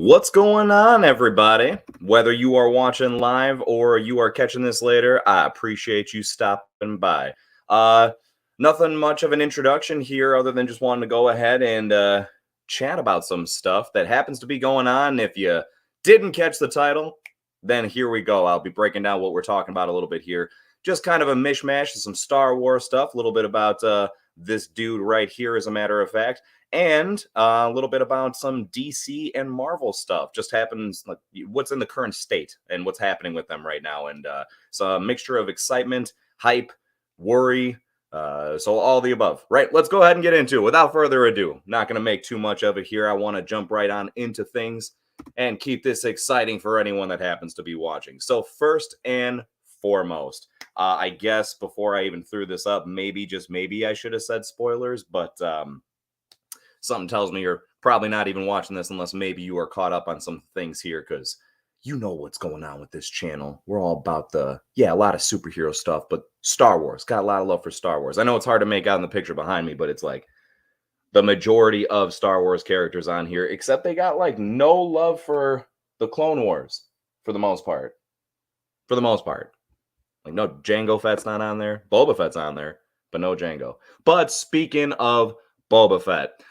What's going on, everybody? Whether you are watching live or you are catching this later, I appreciate you stopping by. Uh, Nothing much of an introduction here other than just wanting to go ahead and chat about some stuff that happens to be going on. If you didn't catch the title, then here we go. I'll be breaking down what we're talking about a little bit here. Just kind of a mishmash of some Star Wars stuff, a little bit about this dude right here, as a matter of fact, and a little bit about some DC and Marvel stuff. Just happens, like what's in the current state and what's happening with them right now. And it's a mixture of excitement, hype, worry, so all the above. Right, let's go ahead and get into it. Without further ado, not going to make too much of it here. I want to jump right on into things and keep this exciting for anyone that happens to be watching. So first and foremost, I guess before I even threw this up, maybe, just maybe, I should have said spoilers, but something tells me you're probably not even watching this unless maybe you are caught up on some things here, because you know what's going on with this channel. We're all about a lot of superhero stuff, but Star Wars. Got a lot of love for Star Wars. I know it's hard to make out in the picture behind me, but it's like the majority of Star Wars characters on here, except they got like no love for the Clone Wars for the most part. For the most part. Like, no, Jango Fett's not on there. Boba Fett's on there, but no Jango. But speaking of Boba Fett,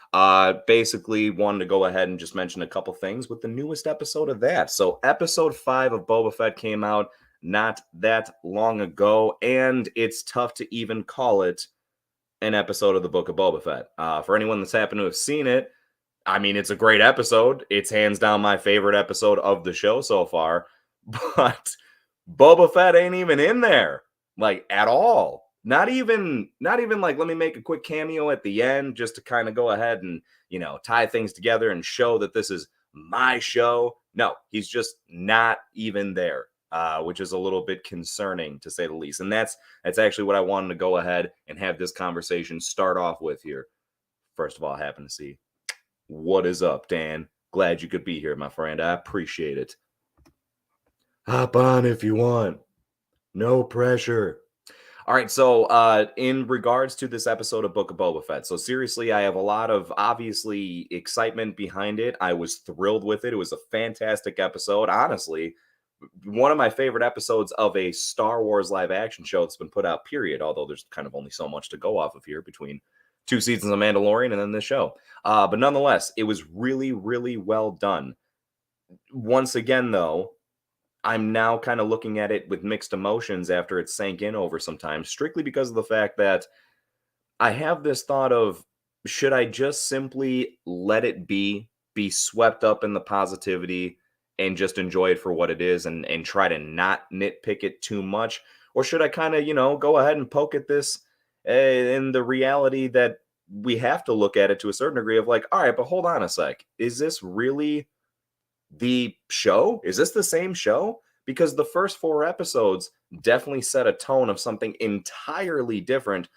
basically wanted to go ahead and just mention a couple things with the newest episode of that. So episode 5 of Boba Fett came out not that long ago, and it's tough to even call it an episode of the Book of Boba Fett. For anyone that's happened to have seen it, I mean, it's a great episode. It's hands down my favorite episode of the show so far, but Boba Fett ain't even in there, like, at all. Not even like, let me make a quick cameo at the end just to kind of go ahead and, tie things together and show that this is my show. No, he's just not even there, which is a little bit concerning, to say the least. And that's actually what I wanted to go ahead and have this conversation start off with here. First of all, I happen to see, what is up, Dan? Glad you could be here, my friend. I appreciate it. Hop on if you want. No pressure. All right, so in regards to this episode of Book of Boba Fett, so seriously, I have a lot of, obviously, excitement behind it. I was thrilled with it. It was a fantastic episode. Honestly, one of my favorite episodes of a Star Wars live-action show that's been put out, period, although there's kind of only so much to go off of here between 2 seasons of Mandalorian and then this show. But nonetheless, it was really, really well done. Once again, though, I'm now kind of looking at it with mixed emotions after it sank in over some time, strictly because of the fact that I have this thought of, should I just simply let it be swept up in the positivity and just enjoy it for what it is and try to not nitpick it too much? Or should I kind of, go ahead and poke at this in the reality that we have to look at it to a certain degree of like, all right, but hold on a sec. Is this really the show? Is this the same show? Because the first 4 episodes definitely set a tone of something entirely different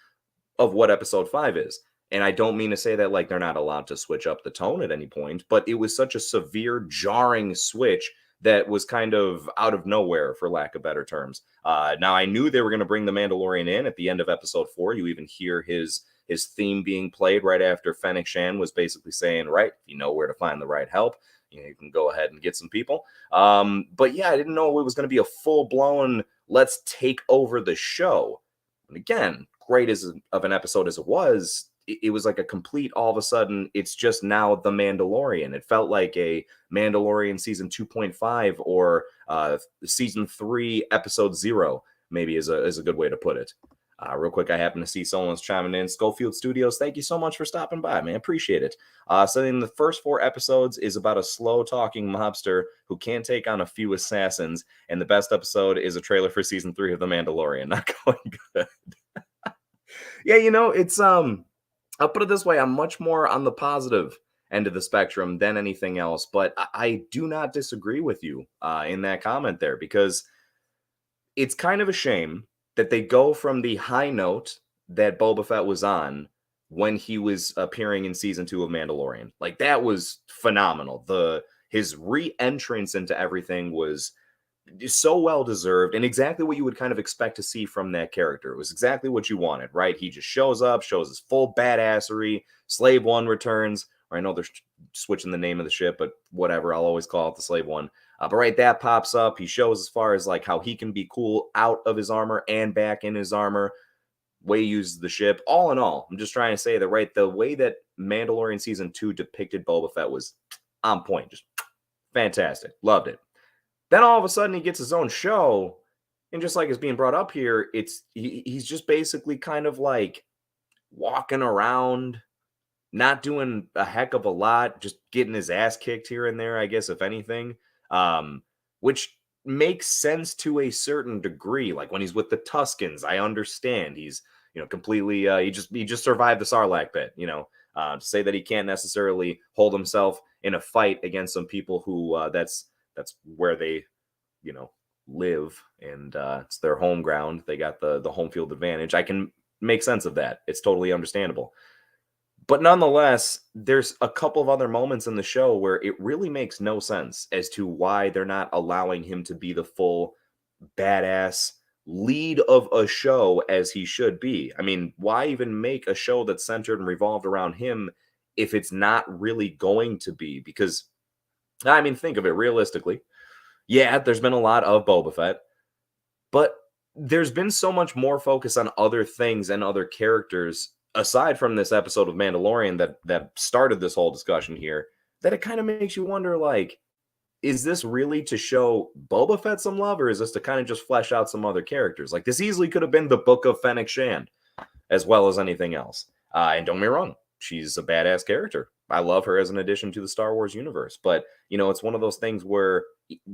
of what episode 5 is. And I don't mean to say that like they're not allowed to switch up the tone at any point, but it was such a severe, jarring switch that was kind of out of nowhere, for lack of better terms. Now, I knew they were going to bring the Mandalorian in at the end of episode 4. You even hear his theme being played right after Fennec Shan was basically saying, right, you know where to find the right help. You can go ahead and get some people. But yeah, I didn't know it was going to be a full-blown, let's take over the show. And again, great as of an episode as it was, it was like a complete, all of a sudden, it's just now The Mandalorian. It felt like a Mandalorian season 2.5 or season 3, episode 0, maybe is a good way to put it. Real quick, I happen to see someone's chiming in. Schofield Studios, thank you so much for stopping by, man. Appreciate it. So in the first 4 episodes is about a slow-talking mobster who can't take on a few assassins, and the best episode is a trailer for season 3 of The Mandalorian. Not going good. Yeah, it's I'll put it this way, I'm much more on the positive end of the spectrum than anything else, but I do not disagree with you in that comment there, because it's kind of a shame that they go from the high note that Boba Fett was on when he was appearing in season 2 of Mandalorian. Like, that was phenomenal. His re-entrance into everything was so well deserved and exactly what you would kind of expect to see from that character. It was exactly what you wanted, right? He just shows up, shows his full badassery. Slave One returns, or I know they're switching the name of the ship, but whatever, I'll always call it the Slave One. But right, that pops up. He shows as far as like how he can be cool out of his armor and back in his armor. Way he uses the ship. All in all, I'm just trying to say that, right, the way that Mandalorian Season 2 depicted Boba Fett was on point. Just fantastic. Loved it. Then all of a sudden he gets his own show, and just like it's being brought up here, he's just basically kind of like walking around, not doing a heck of a lot, just getting his ass kicked here and there, I guess, if anything, which makes sense to a certain degree. Like when he's with the Tuskens, I understand he's, completely, he just survived the Sarlacc pit, to say that he can't necessarily hold himself in a fight against some people who that's where they, live, and it's their home ground. They got the home field advantage. I can make sense of that. It's totally understandable. But nonetheless, there's a couple of other moments in the show where it really makes no sense as to why they're not allowing him to be the full badass lead of a show as he should be. I mean, why even make a show that's centered and revolved around him if it's not really going to be? Because, I mean, think of it realistically. Yeah, there's been a lot of Boba Fett, but there's been so much more focus on other things and other characters aside from this episode of Mandalorian that started this whole discussion here, that it kind of makes you wonder, like, is this really to show Boba Fett some love, or is this to kind of just flesh out some other characters? Like, this easily could have been the Book of Fennec Shand as well as anything else. And don't get me wrong, she's a badass character. I love her as an addition to the Star Wars universe. But, it's one of those things where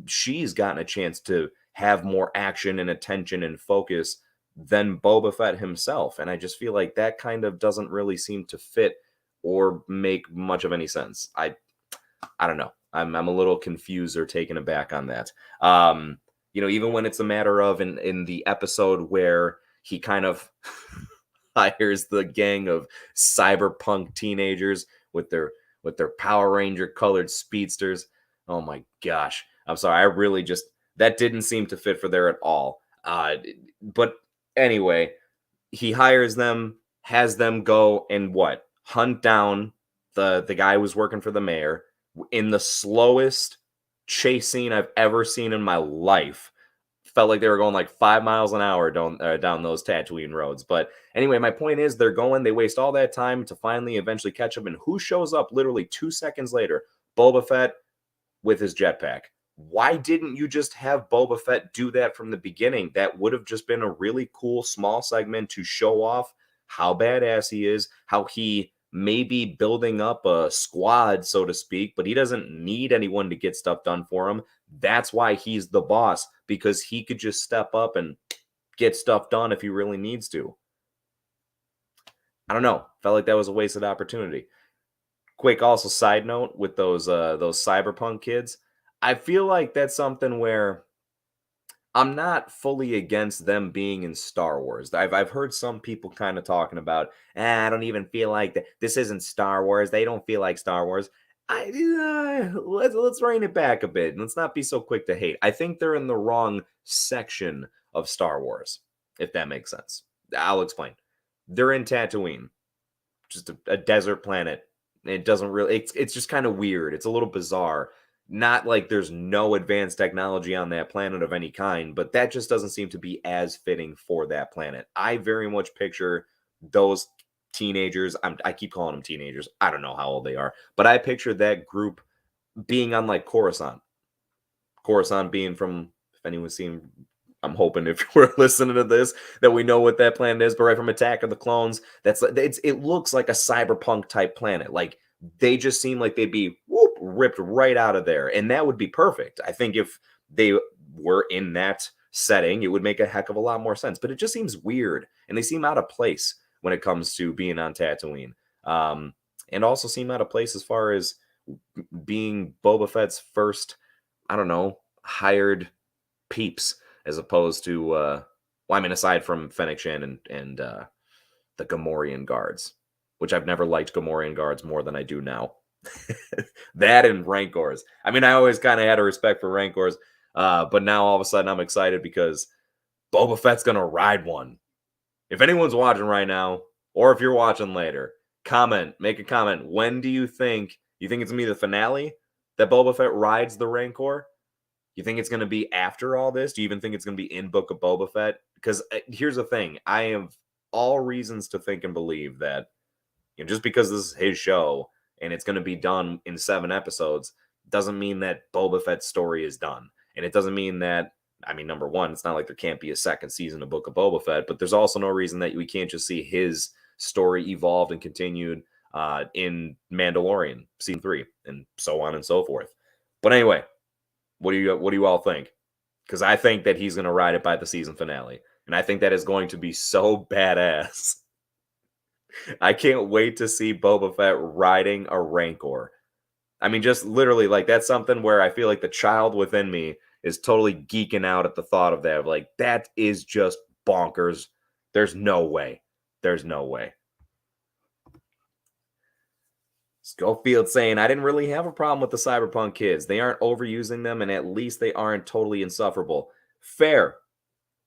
she's gotten a chance to have more action and attention and focus than Boba Fett himself. And I just feel like that kind of doesn't really seem to fit or make much of any sense. I don't know. I'm a little confused or taken aback on that. Even when it's a matter of in the episode where he kind of hires the gang of cyberpunk teenagers with their Power Ranger colored speedsters. Oh my gosh. I'm sorry. I really just, that didn't seem to fit for there at all. But anyway, he hires them, has them go and hunt down the guy who was working for the mayor in the slowest chase scene I've ever seen in my life. Felt like they were going like 5 miles an hour down those Tatooine roads. But anyway, my point is they waste all that time to finally eventually catch up. And who shows up literally 2 seconds later? Boba Fett with his jetpack. Why didn't you just have Boba Fett do that from the beginning? That would have just been a really cool small segment to show off how badass he is, how he may be building up a squad, so to speak, but he doesn't need anyone to get stuff done for him. That's why he's the boss, because he could just step up and get stuff done if he really needs to. I don't know. Felt like that was a wasted opportunity. Quick also side note with those cyberpunk kids. I feel like that's something where I'm not fully against them being in Star Wars. I've heard some people kind of talking about, I don't even feel like that. This isn't Star Wars. They don't feel like Star Wars. Let's rein it back a bit. Let's not be so quick to hate. I think they're in the wrong section of Star Wars, if that makes sense. I'll explain. They're in Tatooine, just a desert planet. It doesn't really. It's just kind of weird. It's a little bizarre. Not like there's no advanced technology on that planet of any kind, but that just doesn't seem to be as fitting for that planet. I very much picture those teenagers. I keep calling them teenagers. I don't know how old they are, but I picture that group being on like Coruscant. Coruscant being from, if anyone's seen, I'm hoping if we're listening to this, that we know what that planet is, but right from Attack of the Clones, it looks like a cyberpunk type planet. Like, they just seem like they'd be ripped right out of there. And that would be perfect. I think if they were in that setting, it would make a heck of a lot more sense. But it just seems weird. And they seem out of place when it comes to being on Tatooine. And also seem out of place as far as being Boba Fett's first, I don't know, hired peeps, as opposed to, aside from Fennec Shand and the Gamorrean guards, which I've never liked Gamorrean guards more than I do now. That and Rancors. I mean, I always kind of had a respect for Rancors, but now all of a sudden I'm excited because Boba Fett's going to ride one. If anyone's watching right now, or if you're watching later, Make a comment. When do you think it's going to be the finale that Boba Fett rides the Rancor? You think it's going to be after all this? Do you even think it's going to be in Book of Boba Fett? Because here's the thing. I have all reasons to think and believe that just because this is his show and it's going to be done in 7 episodes doesn't mean that Boba Fett's story is done. And it doesn't mean that, number one, it's not like there can't be a second season of Book of Boba Fett, but there's also no reason that we can't just see his story evolved and continued in Mandalorian season 3 and so on and so forth. But anyway, what do you all think? Because I think that he's going to ride it by the season finale. And I think that is going to be so badass. I can't wait to see Boba Fett riding a Rancor. Just literally, like, that's something where I feel like the child within me is totally geeking out at the thought of that. Like, that is just bonkers. There's no way. There's no way. Schofield saying, I didn't really have a problem with the Cyberpunk kids. They aren't overusing them, and at least they aren't totally insufferable. Fair.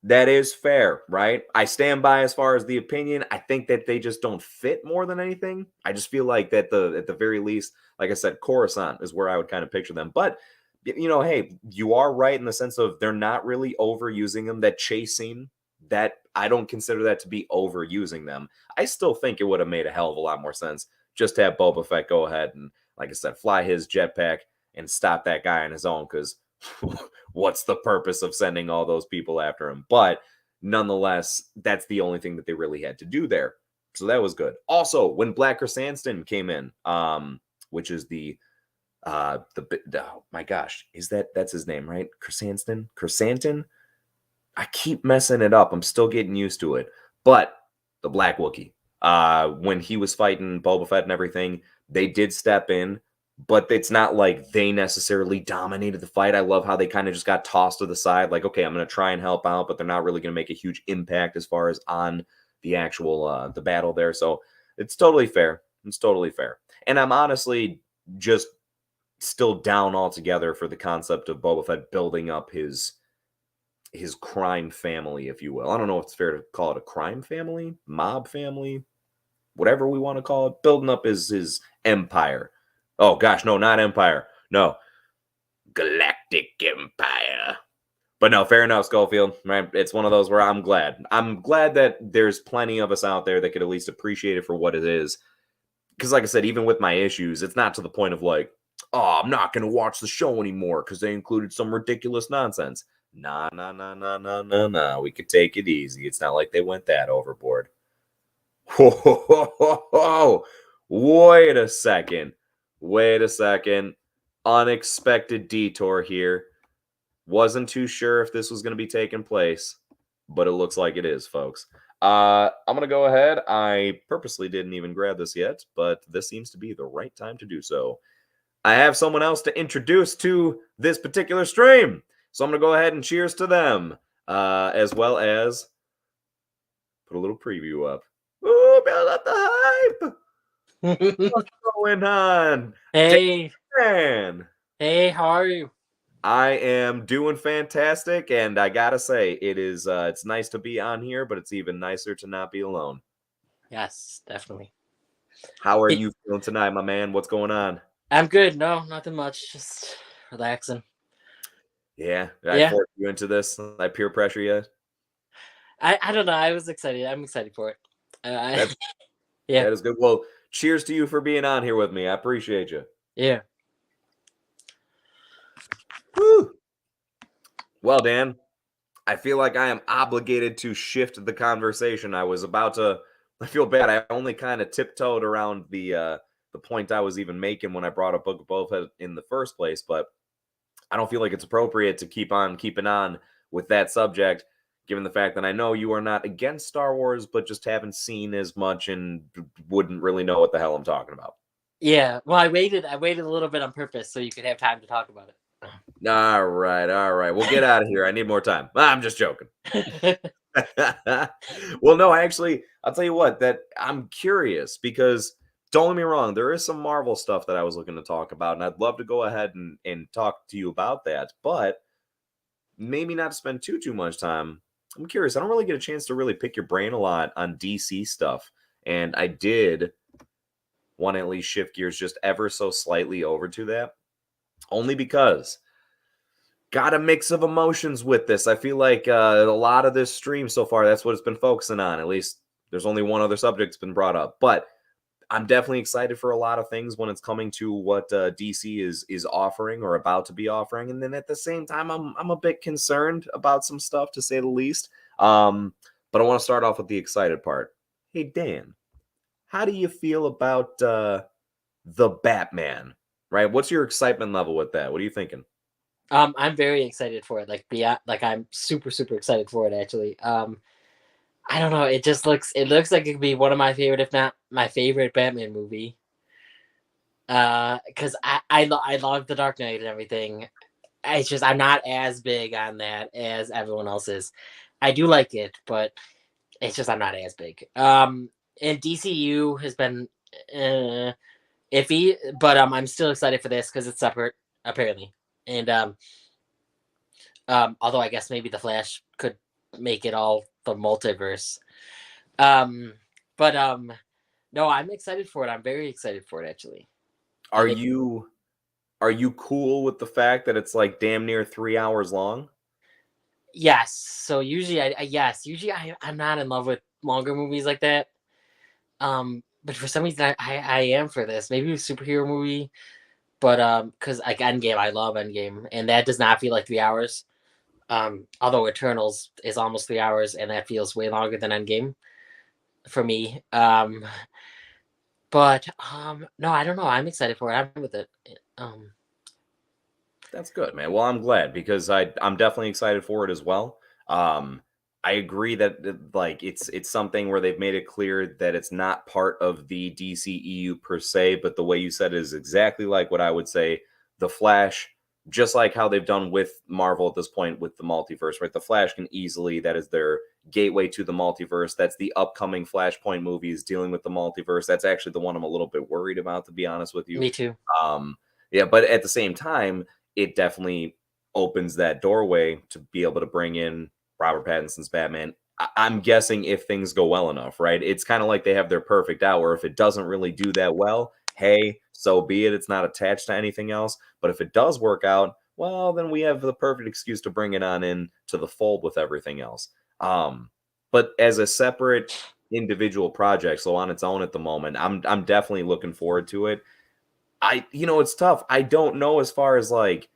That is fair, right? I stand by as far as the opinion. I think that they just don't fit more than anything. I just feel like that at the very least, like I said, Coruscant is where I would kind of picture them. But, hey, you are right in the sense of they're not really overusing them. That chase scene, that I don't consider that to be overusing them. I still think it would have made a hell of a lot more sense just to have Boba Fett go ahead and, like I said, fly his jetpack and stop that guy on his own, because what's the purpose of sending all those people after him? But nonetheless, that's the only thing that they really had to do there. So that was good. Also, when Black Chrysanthemum came in, which is oh my gosh, that's his name, right? Chrysanthemum? I keep messing it up. I'm still getting used to it. But the Black Wookiee, when he was fighting Boba Fett and everything, they did step in. But it's not like they necessarily dominated the fight. I love how they kind of just got tossed to the side. Like, okay, I'm going to try and help out, but they're not really going to make a huge impact as far as on the actual the battle there. So it's totally fair. It's totally fair. And I'm honestly just still down altogether for the concept of Boba Fett building up his crime family, if you will. I don't know if it's fair to call it a crime family, mob family, whatever we want to call it. Building up his empire. Oh, gosh, no, not Empire. No, Galactic Empire. But no, fair enough, Schofield. Right? It's one of those where I'm glad. I'm glad that there's plenty of us out there that could at least appreciate it for what it is. Because like I said, even with my issues, it's not to the point of like, oh, I'm not going to watch the show anymore because they included some ridiculous nonsense. Nah. We could take it easy. It's not like they went that overboard. Whoa. Wait a second. Unexpected detour here. Wasn't too sure if this was going to be taking place, but it looks like it is, folks. I'm going to go ahead. I purposely didn't even grab this yet, but this seems to be the right time to do so. I have someone else to introduce to this particular stream, so I'm going to go ahead and cheers to them, as well as put a little preview up. Ooh, build up the hype! What's going on? Hey. Man. Hey, how are you? I am doing fantastic, and I gotta say, it's nice to be on here, but it's even nicer to not be alone. Yes, definitely. How are you feeling tonight, my man? What's going on? I'm good. No, nothing much. Just relaxing. Yeah, I forced you into this. I peer pressure you. I don't know. I was excited. I'm excited for it. That is good. Well, cheers to you for being on here with me. I appreciate you. Yeah. Woo. Well, Dan, I feel like I am obligated to shift the conversation. I feel bad. I only kind of tiptoed around the point I was even making when I brought up Book of Boba Fett in the first place, but I don't feel like it's appropriate to keep on keeping on with that subject, given the fact that I know you are not against Star Wars, but just haven't seen as much and wouldn't really know what the hell I'm talking about. Yeah. Well, I waited a little bit on purpose so you could have time to talk about it. All right. We'll get out of here. I need more time. I'm just joking. Well, no, I'll tell you what, that I'm curious because don't get me wrong, there is some Marvel stuff that I was looking to talk about, and I'd love to go ahead and talk to you about that, but maybe not spend too much time. I'm curious. I don't really get a chance to really pick your brain a lot on DC stuff, and I did want to at least shift gears just ever so slightly over to that. Only because got a mix of emotions with this. I feel like a lot of this stream so far, that's what it's been focusing on. At least there's only one other subject that's been brought up. But I'm definitely excited for a lot of things when it's coming to what DC is offering or about to be offering. And then at the same time, I'm a bit concerned about some stuff, to say the least. But I want to start off with the excited part. Hey, Dan, how do you feel about the Batman? Right? What's your excitement level with that? What are you thinking? I'm very excited for it. Like beyond, like I'm super super excited for it actually. I don't know. It looks like it could be one of my favorite, if not my favorite Batman movie. Because I love the Dark Knight and everything. It's just I'm not as big on that as everyone else is. I do like it, but it's just I'm not as big. And DCU has been iffy, but I'm still excited for this because it's separate apparently. And although I guess maybe the Flash could make it all the multiverse. Um, but no, I'm excited for it. I'm very excited for it actually. Are you cool with the fact that it's like damn near 3 hours long? Yes. So usually I'm not in love with longer movies like that. But for some reason I am for this. Maybe a superhero movie, but because like Endgame, I love Endgame, and that does not feel like 3 hours. Although Eternals is almost 3 hours, and that feels way longer than Endgame for me. But no, I don't know. I'm excited for it. I'm with it. That's good, man. Well, I'm glad because I'm definitely excited for it as well. I agree that like it's something where they've made it clear that it's not part of the DCEU per se, but the way you said it is exactly like what I would say. The Flash, just like how they've done with Marvel at this point with the multiverse, right? The Flash can easily, that is their gateway to the multiverse. That's the upcoming Flashpoint movies dealing with the multiverse. That's actually the one I'm a little bit worried about, to be honest with you. Me too. Yeah, but at the same time, it definitely opens that doorway to be able to bring in Robert Pattinson's Batman. I'm guessing if things go well enough, right? It's kind of like they have their perfect hour. If it doesn't really do that well, hey, so be it. It's not attached to anything else. But if it does work out, well, then we have the perfect excuse to bring it on in to the fold with everything else. But as a separate individual project, so on its own at the moment, I'm definitely looking forward to it. It's tough. I don't know as far as like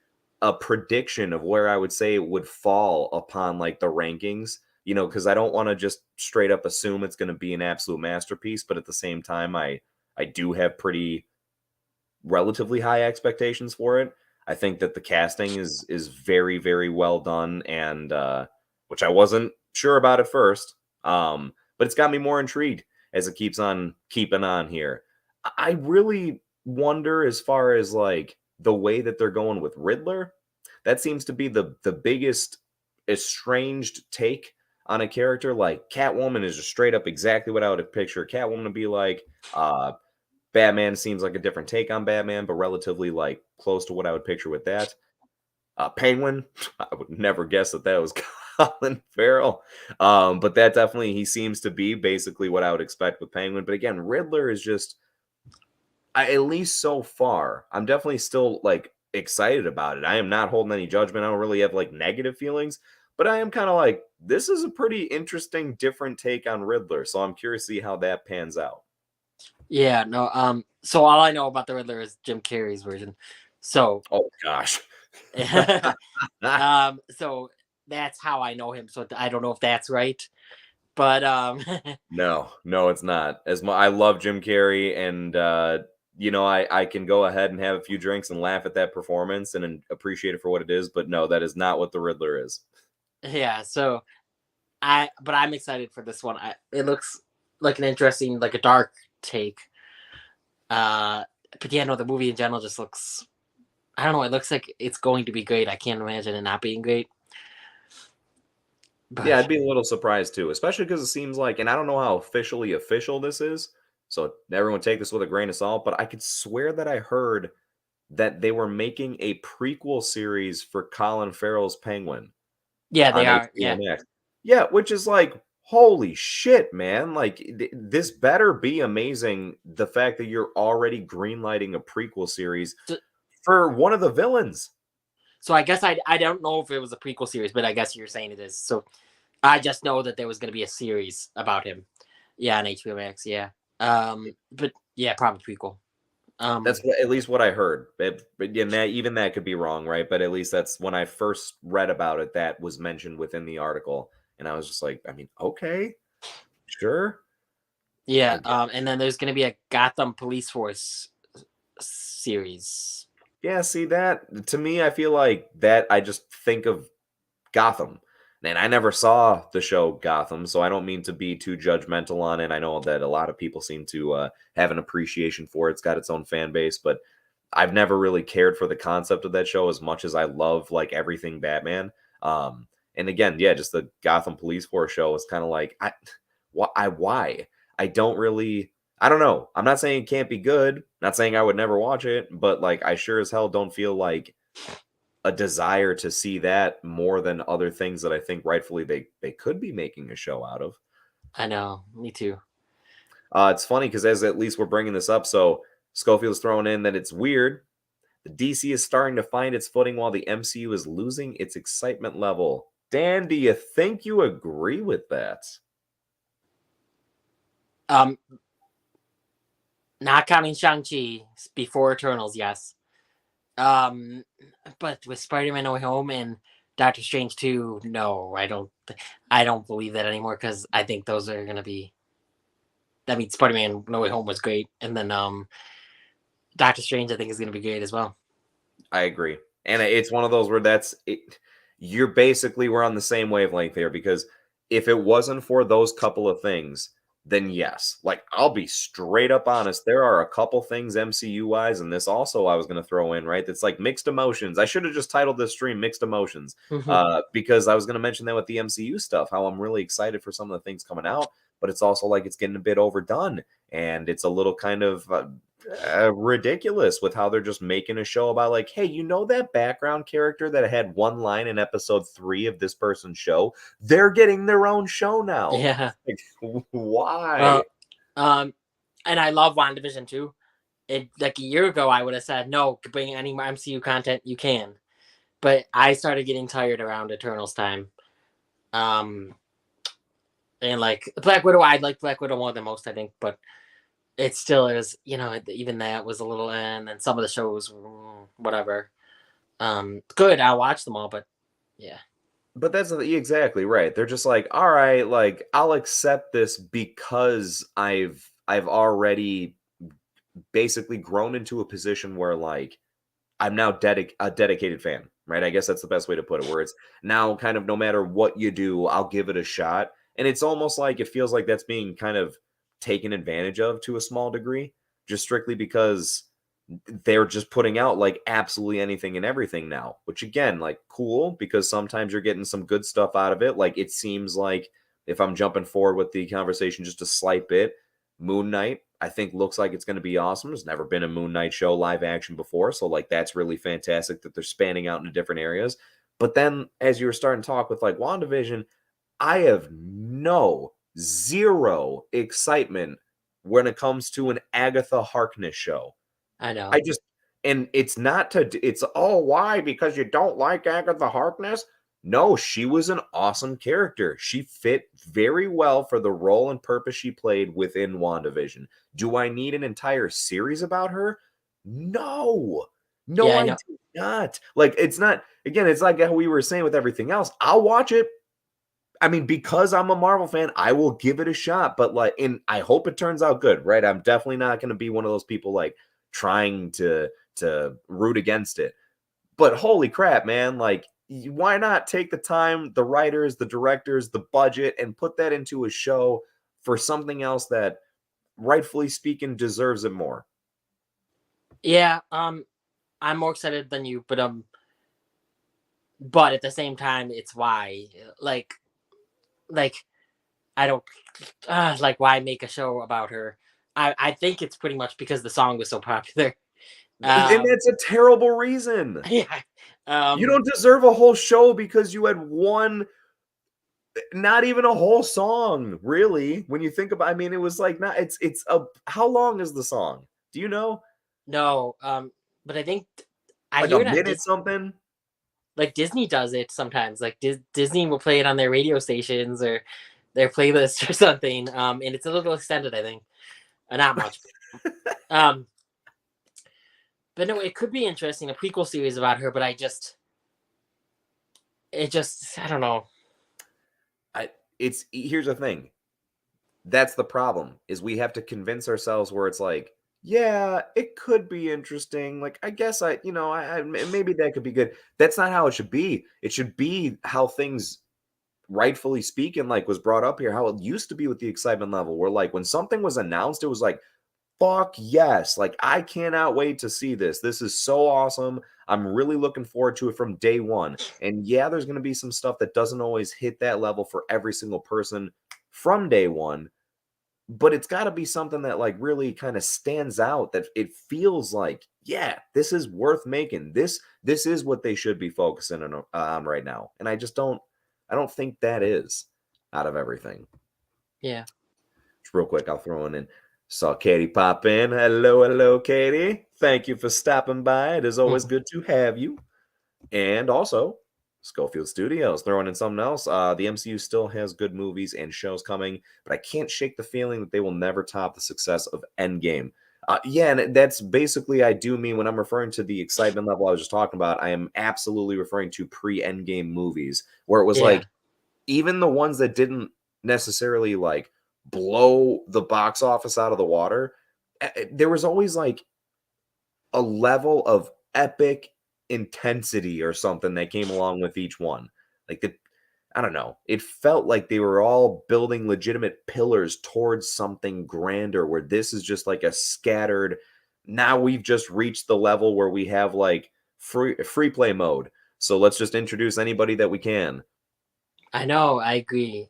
a prediction of where I would say it would fall upon like the rankings, because I don't want to just straight up assume it's going to be an absolute masterpiece, but at the same time, I do have pretty relatively high expectations for it. I think that the casting is very, very well done, and which I wasn't sure about at first, but it's got me more intrigued as it keeps on keeping on here. I really wonder as far as like the way that they're going with Riddler. That seems to be the biggest estranged take on a character. Like Catwoman is just straight up exactly what I would picture Catwoman to be like. Batman seems like a different take on Batman, but relatively like close to what I would picture with that. Penguin, I would never guess that was Colin Farrell. But that definitely, he seems to be basically what I would expect with Penguin. But again, Riddler is just, at least so far, I'm definitely still like excited about it. I am not holding any judgment. I don't really have like negative feelings, but I am kind of like, this is a pretty interesting, different take on Riddler. So I'm curious to see how that pans out. Yeah, no. So all I know about the Riddler is Jim Carrey's version. So, oh gosh. so that's how I know him. So I don't know if that's right, but no, it's not. I love Jim Carrey, and I can go ahead and have a few drinks and laugh at that performance and appreciate it for what it is. But no, that is not what the Riddler is. Yeah. So but I'm excited for this one. It looks like an interesting, like a dark take. But yeah, no, the movie in general just looks. I don't know. It looks like it's going to be great. I can't imagine it not being great. But yeah, I'd be a little surprised too, especially because it seems like, and I don't know how officially official this is, so everyone take this with a grain of salt, but I could swear that I heard that they were making a prequel series for Colin Farrell's Penguin. Yeah, they on are. HBO Yeah. Max. Yeah, which is like, Holy shit, man. Like, this better be amazing. The fact that you're already greenlighting a prequel series So, for one of the villains. so I guess I don't know if it was a prequel series, but I guess you're saying it is. So I just know that there was going to be a series about him. Yeah, on HBO Max. Yeah. But yeah, probably prequel. That's at least what I heard. But again, even that could be wrong, right? But at least that's when I first read about it, that was mentioned within the article. And I was just like, I mean, okay, sure. Yeah. I And then there's going to be a Gotham Police Force series. Yeah, see that to me, I feel like that I just think of Gotham. And I never saw the show Gotham, so I don't mean to be too judgmental on it. I know that a lot of people seem to have an appreciation for it. It's got its own fan base, but I've never really cared for the concept of that show as much as I love like everything Batman. And again, yeah, just the Gotham Police Force show is kind of like why? I don't really. I don't know. I'm not saying it can't be good. Not saying I would never watch it, but like I sure as hell don't feel like a desire to see that more than other things that I think rightfully they could be making a show out of. I know. Me too. It's funny because as at least we're bringing this up, so Schofield's throwing in that it's weird. The DC is starting to find its footing while the MCU is losing its excitement level. Dan, do you think you agree with that? Not counting Shang-Chi before Eternals, yes. But with Spider-Man No Way Home and Doctor Strange 2, no, I don't believe that anymore because I think those are gonna be. I mean, Spider-Man No Way Home was great, and then Doctor Strange I think is gonna be great as well. I agree, and it's one of those where that's it. You're basically we're on the same wavelength here because if it wasn't for those couple of things, then yes, like I'll be straight up honest, there are a couple things MCU wise, and this also I was going to throw in right. That's like mixed emotions. I should have just titled this stream "Mixed Emotions" because I was going to mention that with the MCU stuff, how I'm really excited for some of the things coming out, but it's also like it's getting a bit overdone, and it's a little kind of ridiculous with how they're just making a show about like, hey, you know that background character that had one line in episode 3 of this person's show? They're getting their own show now. Yeah. Like, why? And I love WandaVision too. It like a year ago I would have said no, bring any more MCU content you can, but I started getting tired around Eternals time. And like Black Widow, I like Black Widow more than most, I think, but it still is, even that was a little, and then some of the shows, whatever. Good, I'll watch them all, but yeah. But that's exactly right. They're just like, all right, like I'll accept this because I've already basically grown into a position where like I'm now a dedicated fan, right? I guess that's the best way to put it, where it's now kind of no matter what you do, I'll give it a shot. And it's almost like it feels like that's being kind of taken advantage of to a small degree, just strictly because they're just putting out like absolutely anything and everything now, which again, like cool, because sometimes you're getting some good stuff out of it. Like it seems like if I'm jumping forward with the conversation just a slight bit, Moon Knight, I think looks like it's going to be awesome. There's never been a Moon Knight show live action before. So like, that's really fantastic that they're spanning out into different areas. But then as you were starting to talk with like WandaVision, I have zero excitement when it comes to an Agatha Harkness show. I know. And it's not it's why? Because you don't like Agatha Harkness? No, she was an awesome character. She fit very well for the role and purpose she played within WandaVision. Do I need an entire series about her? No. No, Yeah, I I know. do not. Like, it's not, again, it's like how we were saying with everything else. I'll watch it. I mean, because I'm a Marvel fan, I will give it a shot. But like, and I hope it turns out good, right? I'm definitely not going to be one of those people like trying to root against it. But holy crap, man! Like, why not take the time, the writers, the directors, the budget, and put that into a show for something else that, rightfully speaking, deserves it more? Yeah, I'm more excited than you, but at the same time, it's why, like I don't, like why make a show about her? I think it's pretty much because the song was so popular. And that's a terrible reason. Yeah. You don't deserve a whole show because you had one Not even a whole song, really. When you think about, I mean, it was like not. It's a. How long is the song? Do you know? No, but I think I Like a hear it on minute something. like Disney does it sometimes. Like Disney will play it on their radio stations or their playlist or something. And it's a little extended, I think. Not much. Um, but no, it could be interesting, a prequel series about her, but I don't know. It's here's the thing. That's the problem is we have to convince ourselves where it's like, yeah, it could be interesting. Like, I guess maybe that could be good. That's not how it should be. It should be how things rightfully speaking, like was brought up here, how it used to be with the excitement level, where like when something was announced, it was like, fuck yes. Like, I cannot wait to see this. This is so awesome. I'm really looking forward to it from day one. And yeah, there's going to be some stuff that doesn't always hit that level for every single person from day one, but it's got to be something that like really kind of stands out, that it feels like, yeah, this is worth making. This is what they should be focusing on right now. And I don't think that is out of everything. Yeah. Just real quick, I'll throw in. Saw Katie pop in. Hello, Katie. Thank you for stopping by. It is always good to have you. And also, Schofield Studios throwing in something else. The MCU still has good movies and shows coming, but I can't shake the feeling that they will never top the success of Endgame. Yeah, and that's basically, I do mean when I'm referring to the excitement level I was just talking about, I am absolutely referring to pre-Endgame movies, where it was Yeah. like, even the ones that didn't necessarily like blow the box office out of the water, there was always like a level of epic intensity or something that came along with each one. Like I don't know. It felt like they were all building legitimate pillars towards something grander, where this is just like a scattered. Now we've just reached the level where we have like free play mode. So let's just introduce anybody that we can. I know, I agree.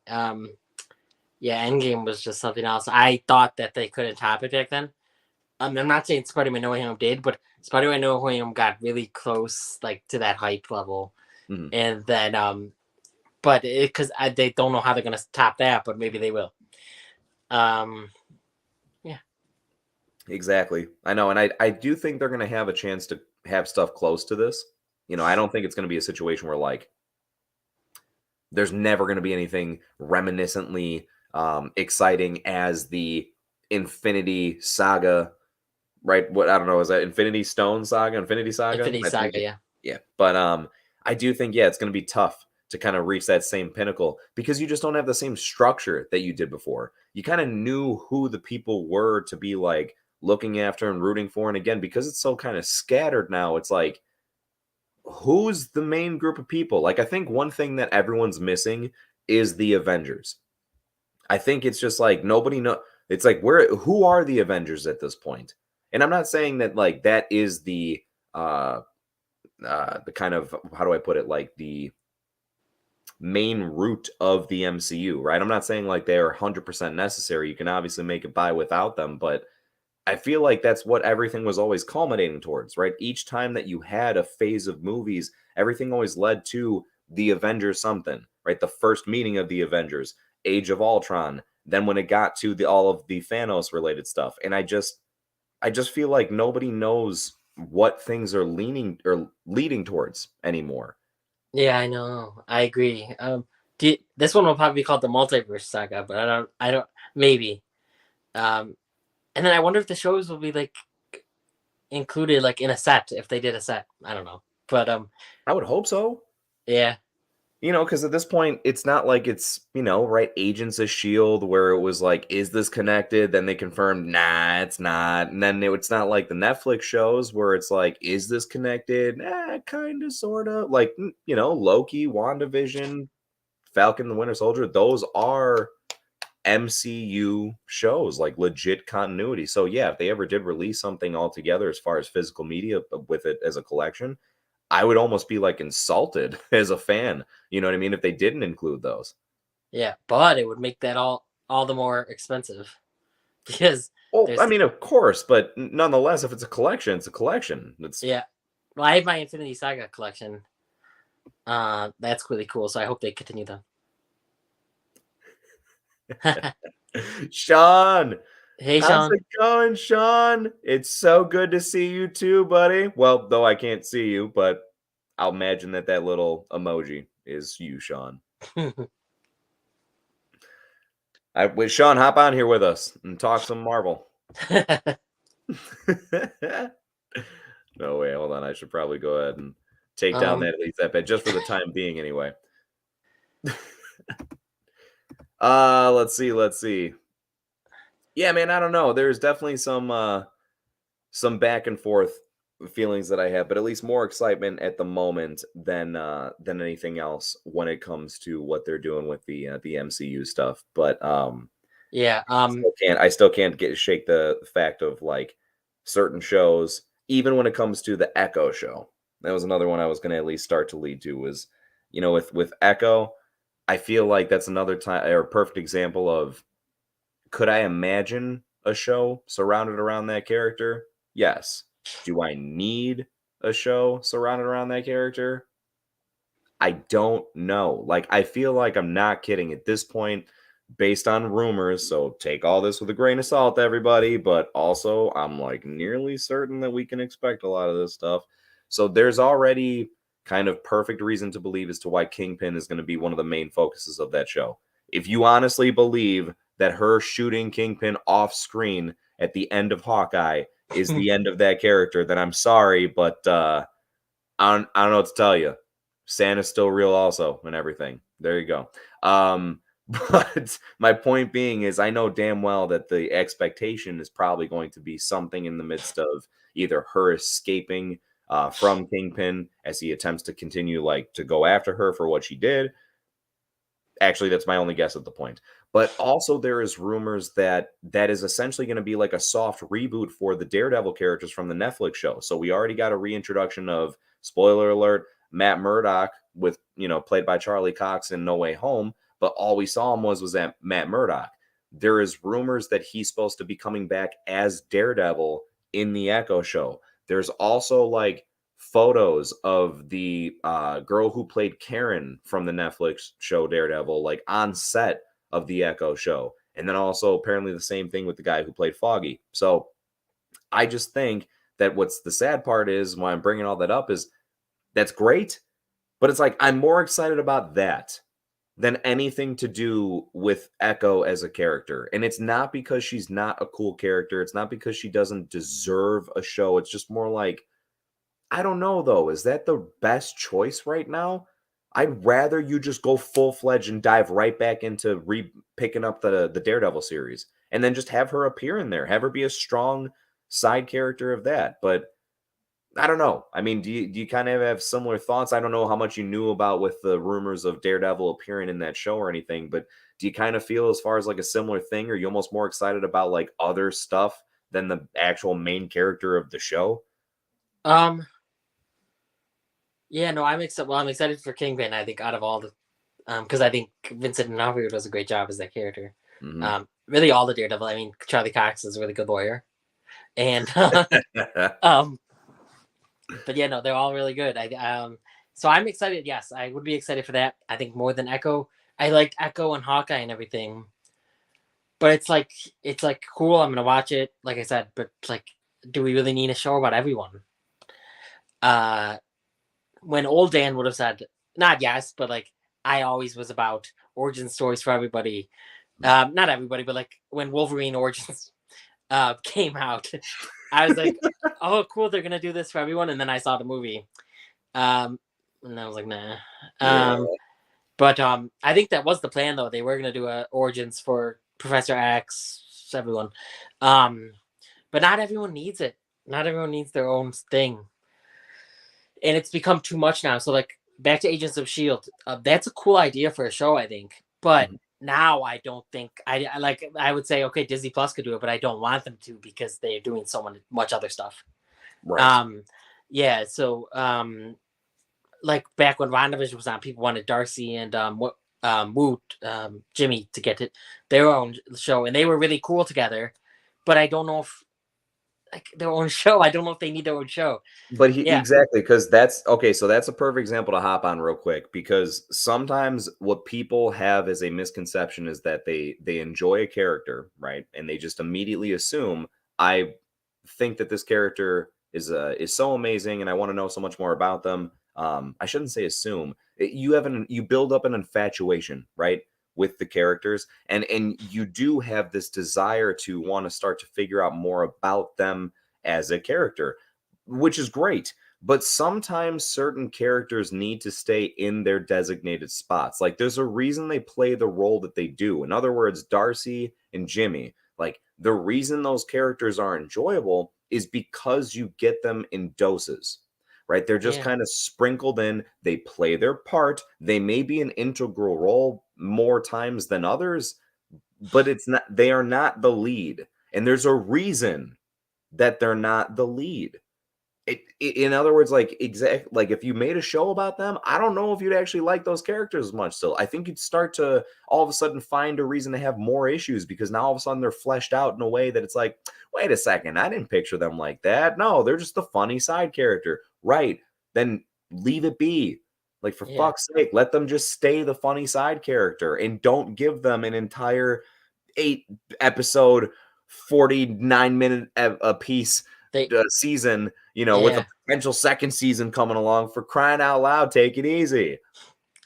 Yeah, Endgame was just something else. I thought that they couldn't top it back then. I'm not saying Spider-Man No Way Home did, but Spider-Man No Way Home got really close, like to that hype level, and then but because they don't know how they're gonna top that, but maybe they will. Yeah, Exactly. I know, and I do think they're gonna have a chance to have stuff close to this. I don't think it's gonna be a situation where like there's never going to be anything reminiscently exciting as the Infinity Saga, right? What, I don't know, is that Infinity Stone Saga, Infinity Saga? Infinity I think Saga, yeah. yeah. But I do think, yeah, it's going to be tough to kind of reach that same pinnacle because you just don't have the same structure that you did before. You kind of knew who the people were to be like looking after and rooting for, and again, because it's so kind of scattered now, it's like, who's the main group of people? Like, I think one thing that everyone's missing is the Avengers. I think it's just like nobody know. It's like, who are the Avengers at this point? And I'm not saying that like that is the kind of, how do I put it, like the main root of the MCU, right? I'm not saying like they're 100% necessary. You can obviously make it by without them, but I feel like that's what everything was always culminating towards, right? Each time that you had a phase of movies, everything always led to the Avengers something, right? The first meeting of the Avengers, Age of Ultron, then when it got to all of the Thanos related stuff. And I just feel like nobody knows what things are leading towards anymore. Yeah, I know. I agree. This one will probably be called the Multiverse Saga, but I don't, maybe. Um, and then I wonder if the shows will be like included like in a set if they did a set. I don't know, but I would hope so. yeah, Because at this point, it's not like it's, right, Agents of S.H.I.E.L.D., where it was like, is this connected? Then they confirmed, nah, it's not. And then it's not like the Netflix shows where it's like, is this connected? Kind of, sort of. Like, Loki, WandaVision, Falcon the Winter Soldier, those are MCU shows, like legit continuity. So, yeah, if they ever did release something altogether as far as physical media with it as a collection, I would almost be like insulted as a fan. You know what I mean? If they didn't include those. yeah, but it would make that all the more expensive because Oh, I there's mean, of course, but nonetheless, if it's a collection, it's a collection. It's yeah. Well, I have my Infinity Saga collection. That's really cool. So I hope they continue that. Sean, Hey, how's Sean. it going, Sean? It's so good to see you too, buddy. Well, though I can't see you, but I'll imagine that that little emoji is you, Sean. With Sean, hop on here with us and talk some Marvel. No way, hold on. I should probably go ahead and take down that at least that bit just for the time being, anyway. Let's see. Yeah, man, I don't know. There's definitely some back and forth feelings that I have, but at least more excitement at the moment than anything else when it comes to what they're doing with the MCU stuff. But Yeah. I still can't shake the fact of like certain shows, even when it comes to the Echo show. That was another one I was going to at least start to lead to was, with Echo, I feel like that's another time or perfect example of could I imagine a show surrounded around that character? Yes. Do I need a show surrounded around that character? I don't know. Like, I feel like I'm not kidding at this point, based on rumors. So take all this with a grain of salt, everybody. But also, I'm like nearly certain that we can expect a lot of this stuff. So there's already kind of perfect reason to believe as to why Kingpin is going to be one of the main focuses of that show. If you honestly believe that her shooting Kingpin off screen at the end of Hawkeye is the end of that character, then I'm sorry, but I don't know what to tell you. Santa's still real also and everything. There you go. But my point being is I know damn well that the expectation is probably going to be something in the midst of either her escaping from Kingpin as he attempts to continue like to go after her for what she did. Actually, that's my only guess at the point. But also there is rumors that that is essentially going to be like a soft reboot for the Daredevil characters from the Netflix show. So we already got a reintroduction of, spoiler alert, Matt Murdock with, played by Charlie Cox in No Way Home, but all we saw him was that Matt Murdock. There is rumors that he's supposed to be coming back as Daredevil in the Echo show. There's also like photos of the girl who played Karen from the Netflix show Daredevil, like on set of the Echo show. And then also apparently the same thing with the guy who played Foggy. So I just think that what's the sad part is why I'm bringing all that up is that's great, but it's like I'm more excited about that than anything to do with Echo as a character. And it's not because she's not a cool character. It's not because she doesn't deserve a show. It's just more like, I don't know though. Is that the best choice right now? I'd rather you just go full fledged and dive right back into picking up the Daredevil series, and then just have her appear in there. Have her be a strong side character of that. But I don't know. I mean, do you kind of have similar thoughts? I don't know how much you knew about with the rumors of Daredevil appearing in that show or anything, but do you kind of feel as far as like a similar thing? Or are you almost more excited about like other stuff than the actual main character of the show? um. Yeah. No, I'm excited. Well, I'm excited for Kingpin. I think out of all the, because I think Vincent D'Onofrio does a great job as that character. Mm-hmm. Really all the Daredevil. I mean, Charlie Cox is a really good lawyer, and but yeah, no, they're all really good. So I'm excited. Yes, I would be excited for that. I think more than Echo. I liked Echo and Hawkeye and everything, but it's like cool. I'm gonna watch it, like I said. But like, do we really need a show about everyone? Uh, when old Dan would have said, not yes, but like I always was about origin stories for everybody. Not everybody, but like when Wolverine Origins came out, I was like, oh, cool, they're gonna do this for everyone. And then I saw the movie, and I was like, nah. Yeah. But I think that was the plan, though. They were gonna do a origins for Professor X, everyone. But not everyone needs it. Not everyone needs their own thing, and it's become too much now. So like back to Agents of Shield, that's a cool idea for a show, I think. But Mhm. now I don't think I like. I would say okay, Disney Plus could do it, but I don't want them to because they're doing so much other stuff. Right. Um, yeah. So like back when WandaVision was on, people wanted Darcy and Woot, Jimmy to get it their own show, and they were really cool together. But I don't know if like their own show. I don't know if they need their own show. But Yeah, exactly, because that's okay. So that's a perfect example to hop on real quick, because sometimes what people have as a misconception is that they enjoy a character, right? And they just immediately assume, I think that this character is so amazing, and I want to know so much more about them. I shouldn't say assume. You build up an infatuation, right, with the characters, and you do have this desire to want to start to figure out more about them as a character, which is great. But sometimes certain characters need to stay in their designated spots. Like, there's a reason they play the role that they do. In other words, Darcy and Jimmy, like, the reason those characters are enjoyable is because you get them in doses, right? They're just yeah, kind of sprinkled in. They play their part. They may be an integral role more times than others, but they are not the lead. And there's a reason that they're not the lead. In other words, like, like if you made a show about them, I don't know if you'd actually like those characters as much. Still, I think you'd start to all of a sudden find a reason to have more issues, because now all of a sudden they're fleshed out in a way that it's like, wait a second, I didn't picture them like that. No, they're just a funny side character, right? Then leave it be. Like, for yeah. fuck's sake, let them just stay the funny side character, and don't give them an entire 8 episode, 49-minute a piece They, season, with a yeah, potential second season coming along. For crying out loud, take it easy.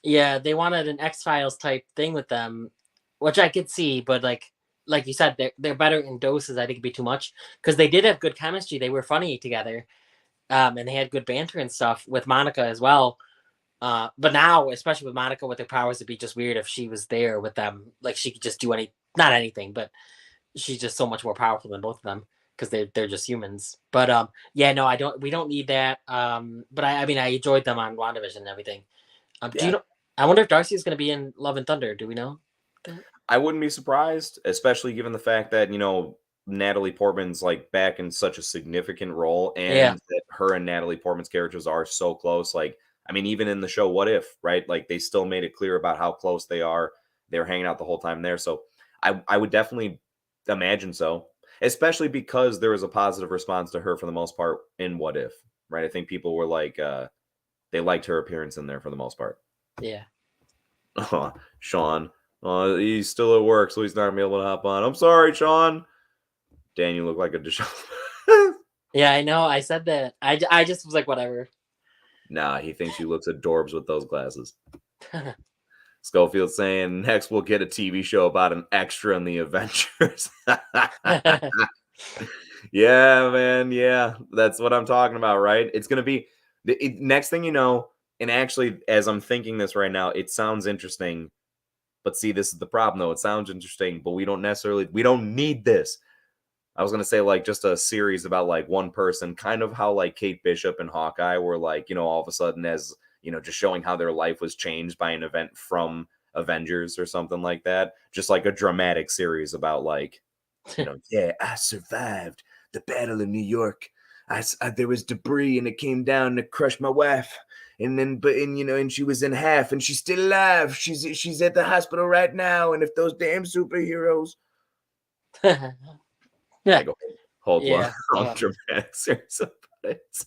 yeah. They wanted an X-Files type thing with them, which I could see, but like you said, they're better in doses. I think it'd be too much because they did have good chemistry. They were funny together, and they had good banter and stuff with Monica as well. But now, especially with Monica with her powers, it'd be just weird if she was there with them. Like she could just do not anything, but she's just so much more powerful than both of them because they're just humans. But yeah, no, I don't. We don't need that. But I mean, I enjoyed them on WandaVision and everything. Do you Yeah, know? I wonder if Darcy is going to be in Love and Thunder. Do we know that? I wouldn't be surprised, especially given the fact that Natalie Portman's like back in such a significant role, Yeah, and that her and Natalie Portman's characters are so close. Like, I mean, even in the show What If, right? Like, they still made it clear about how close they are. They were hanging out the whole time there. So I would definitely imagine so, especially because there was a positive response to her for the most part in What If, right? I think people were like, they liked her appearance in there for the most part. yeah, Oh, Sean. Oh, he's still at work, so he's not gonna be able to hop on. I'm sorry, Sean. Dan, you look like a Deshaun. yeah. I know. I said that. I just was like, whatever. Nah, he thinks you looks adorbs with those glasses. Schofield saying next we'll get a TV show about an extra in the Avengers. Yeah, man. Yeah, that's what I'm talking about, right? It's gonna be next thing you know. And actually, as I'm thinking this right now, it sounds interesting. But see, this is the problem, though. It sounds interesting, but we don't need this. I was gonna say, like, just a series about like one person, kind of how like Kate Bishop and Hawkeye were like, all of a sudden, as just showing how their life was changed by an event from Avengers or something like that. Just like a dramatic series about like, yeah, I survived the Battle of New York. There was debris and it came down to crush my wife. And then, and she was in half, and she's still alive. She's at the hospital right now. And if those damn superheroes, Yeah, I go hold yeah. long dramatic series about it.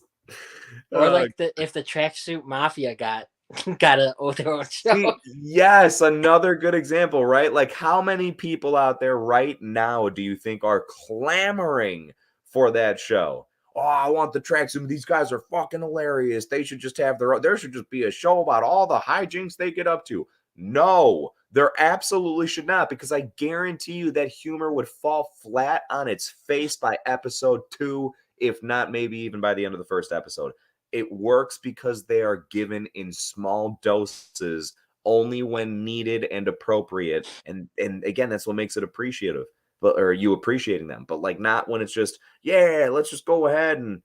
Or like if the tracksuit mafia got their own show. Yes, another good example, right? Like, how many people out there right now do you think are clamoring for that show? Oh, I want the tracksuit. These guys are fucking hilarious. They should just have their own. There should just be a show about all the hijinks they get up to. No, there absolutely should not, because I guarantee you that humor would fall flat on its face by episode 2, if not maybe even by the end of the first episode. It works because they are given in small doses only when needed and appropriate. And again, that's what makes it appreciative. Or you appreciating them, but like not when it's just, yeah, let's just go ahead and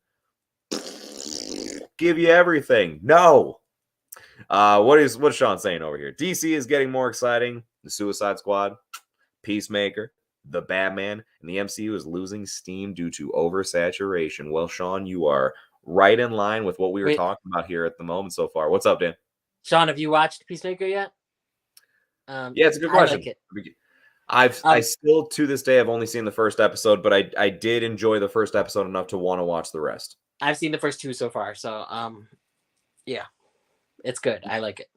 give you everything. No. What's Sean saying over here? DC is getting more exciting. The Suicide Squad, Peacemaker, the Batman, and the MCU is losing steam due to oversaturation. Well, Sean, you are right in line with what we were Wait, talking about here at the moment so far. What's up, Dan? Sean, have you watched Peacemaker yet? Yeah, it's a good I like question. it. I still to this day I've only seen the first episode, but I did enjoy the first episode enough to want to watch the rest. I've seen the first 2 so far, so yeah, it's good. I like it.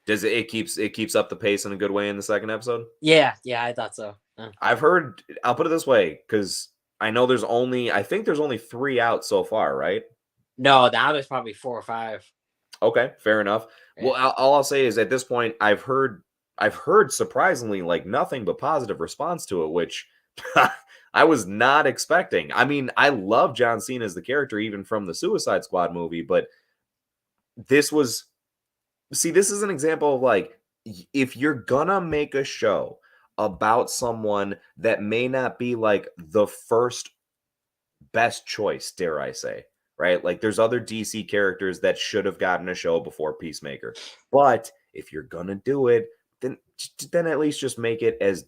Does it keeps up the pace in a good way in the second episode? Yeah, I thought so. I've heard, I'll put it this way, because I think there's only 3 out so far, right? No, now there's probably 4 or 5. Okay, fair enough. Yeah. Well, all I'll say is at this point, I've heard surprisingly like nothing but positive response to it, which I was not expecting. I mean, I love John Cena as the character, even from the Suicide Squad movie, but this was, this is an example of like, if you're gonna make a show about someone that may not be like the first best choice, dare I say, right? Like there's other DC characters that should have gotten a show before Peacemaker. But if you're gonna do it, then at least just make it as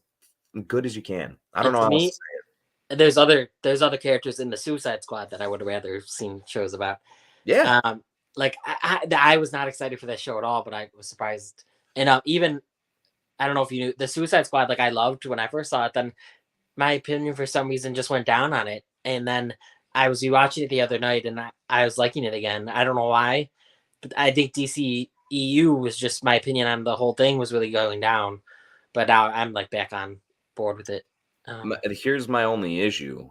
good as you can. I don't know how else to say it. There's other characters in the Suicide Squad that I would have rather seen shows about. Yeah. Like I was not excited for that show at all, but I was surprised. And even I don't know if you knew the Suicide Squad. Like I loved when I first saw it. Then my opinion for some reason just went down on it, and then I was rewatching it the other night, and I was liking it again. I don't know why, but I think DCEU was just my opinion on the whole thing was really going down. But now I'm like back on board with it. Here's my only issue.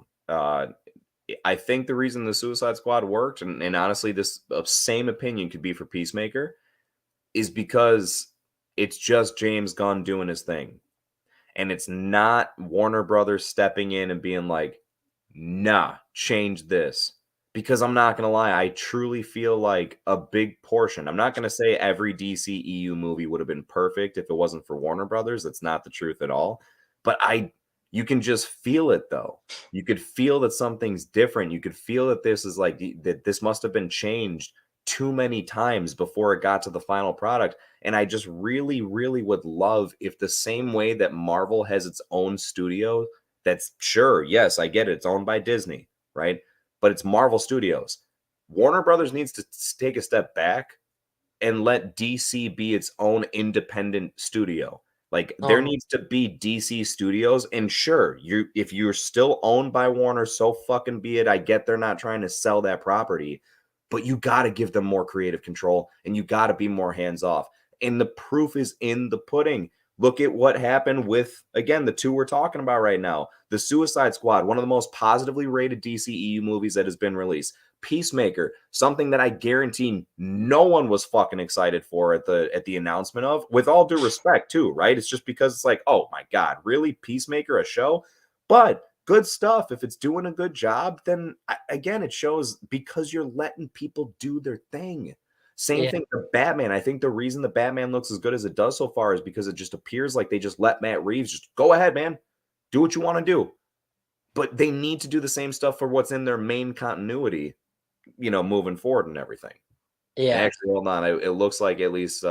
I think the reason the Suicide Squad worked, and honestly, this same opinion could be for Peacemaker, is because it's just James Gunn doing his thing. And it's not Warner Brothers stepping in and being like, nah, change this. Because I'm not going to lie, I truly feel like a big portion. I'm not going to say every DCEU movie would have been perfect if it wasn't for Warner Brothers. That's not the truth at all. But you can just feel it though. You could feel that something's different. You could feel that this is like, that this must have been changed too many times before it got to the final product. And I just really, really would love if the same way that Marvel has its own studio, that's sure, yes, I get it. It's owned by Disney, right? But it's Marvel Studios. Warner Brothers needs to take a step back and let DC be its own independent studio. Like there needs to be DC Studios, and sure, if you're still owned by Warner, so fucking be it. I get they're not trying to sell that property, but you got to give them more creative control, and you got to be more hands off. And the proof is in the pudding. Look at what happened with, again, the 2 we're talking about right now. The Suicide Squad, one of the most positively rated DCEU movies that has been released. Peacemaker, something that I guarantee no one was fucking excited for at the announcement of, with all due respect too, right? It's just because it's like, oh my God, really? Peacemaker, a show? But good stuff. If it's doing a good job, then again, it shows because you're letting people do their thing. Same thing for Batman. I think the reason the Batman looks as good as it does so far is because it just appears like they just let Matt Reeves just go ahead, man. Do what you want to do. But they need to do the same stuff for what's in their main continuity, moving forward and everything. Yeah. And actually, hold on. It looks like at least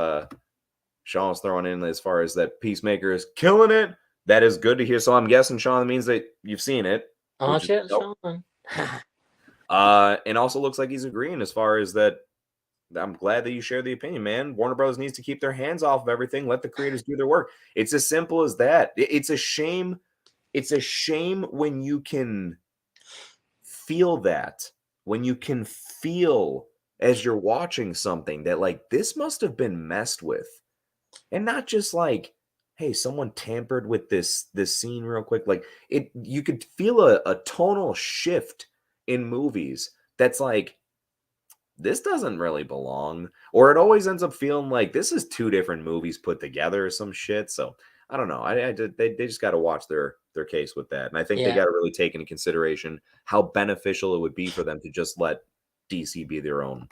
Sean's throwing in as far as that Peacemaker is killing it. That is good to hear. So I'm guessing, Sean, that means that you've seen it. Oh, shit, Sean. And also looks like he's agreeing as far as that. I'm glad that you share the opinion, man. Warner Bros. Needs to keep their hands off of everything. Let the creators do their work. It's as simple as that. It's a shame. It's a shame when you can feel that, when you can feel as you're watching something that like this must have been messed with, and not just like, hey, someone tampered with this scene real quick. Like you could feel a tonal shift in movies that's like, this doesn't really belong, or it always ends up feeling like this is 2 different movies put together or some shit. So I don't know. They just got to watch their case with that, and I think they got to really take into consideration how beneficial it would be for them to just let DC be their own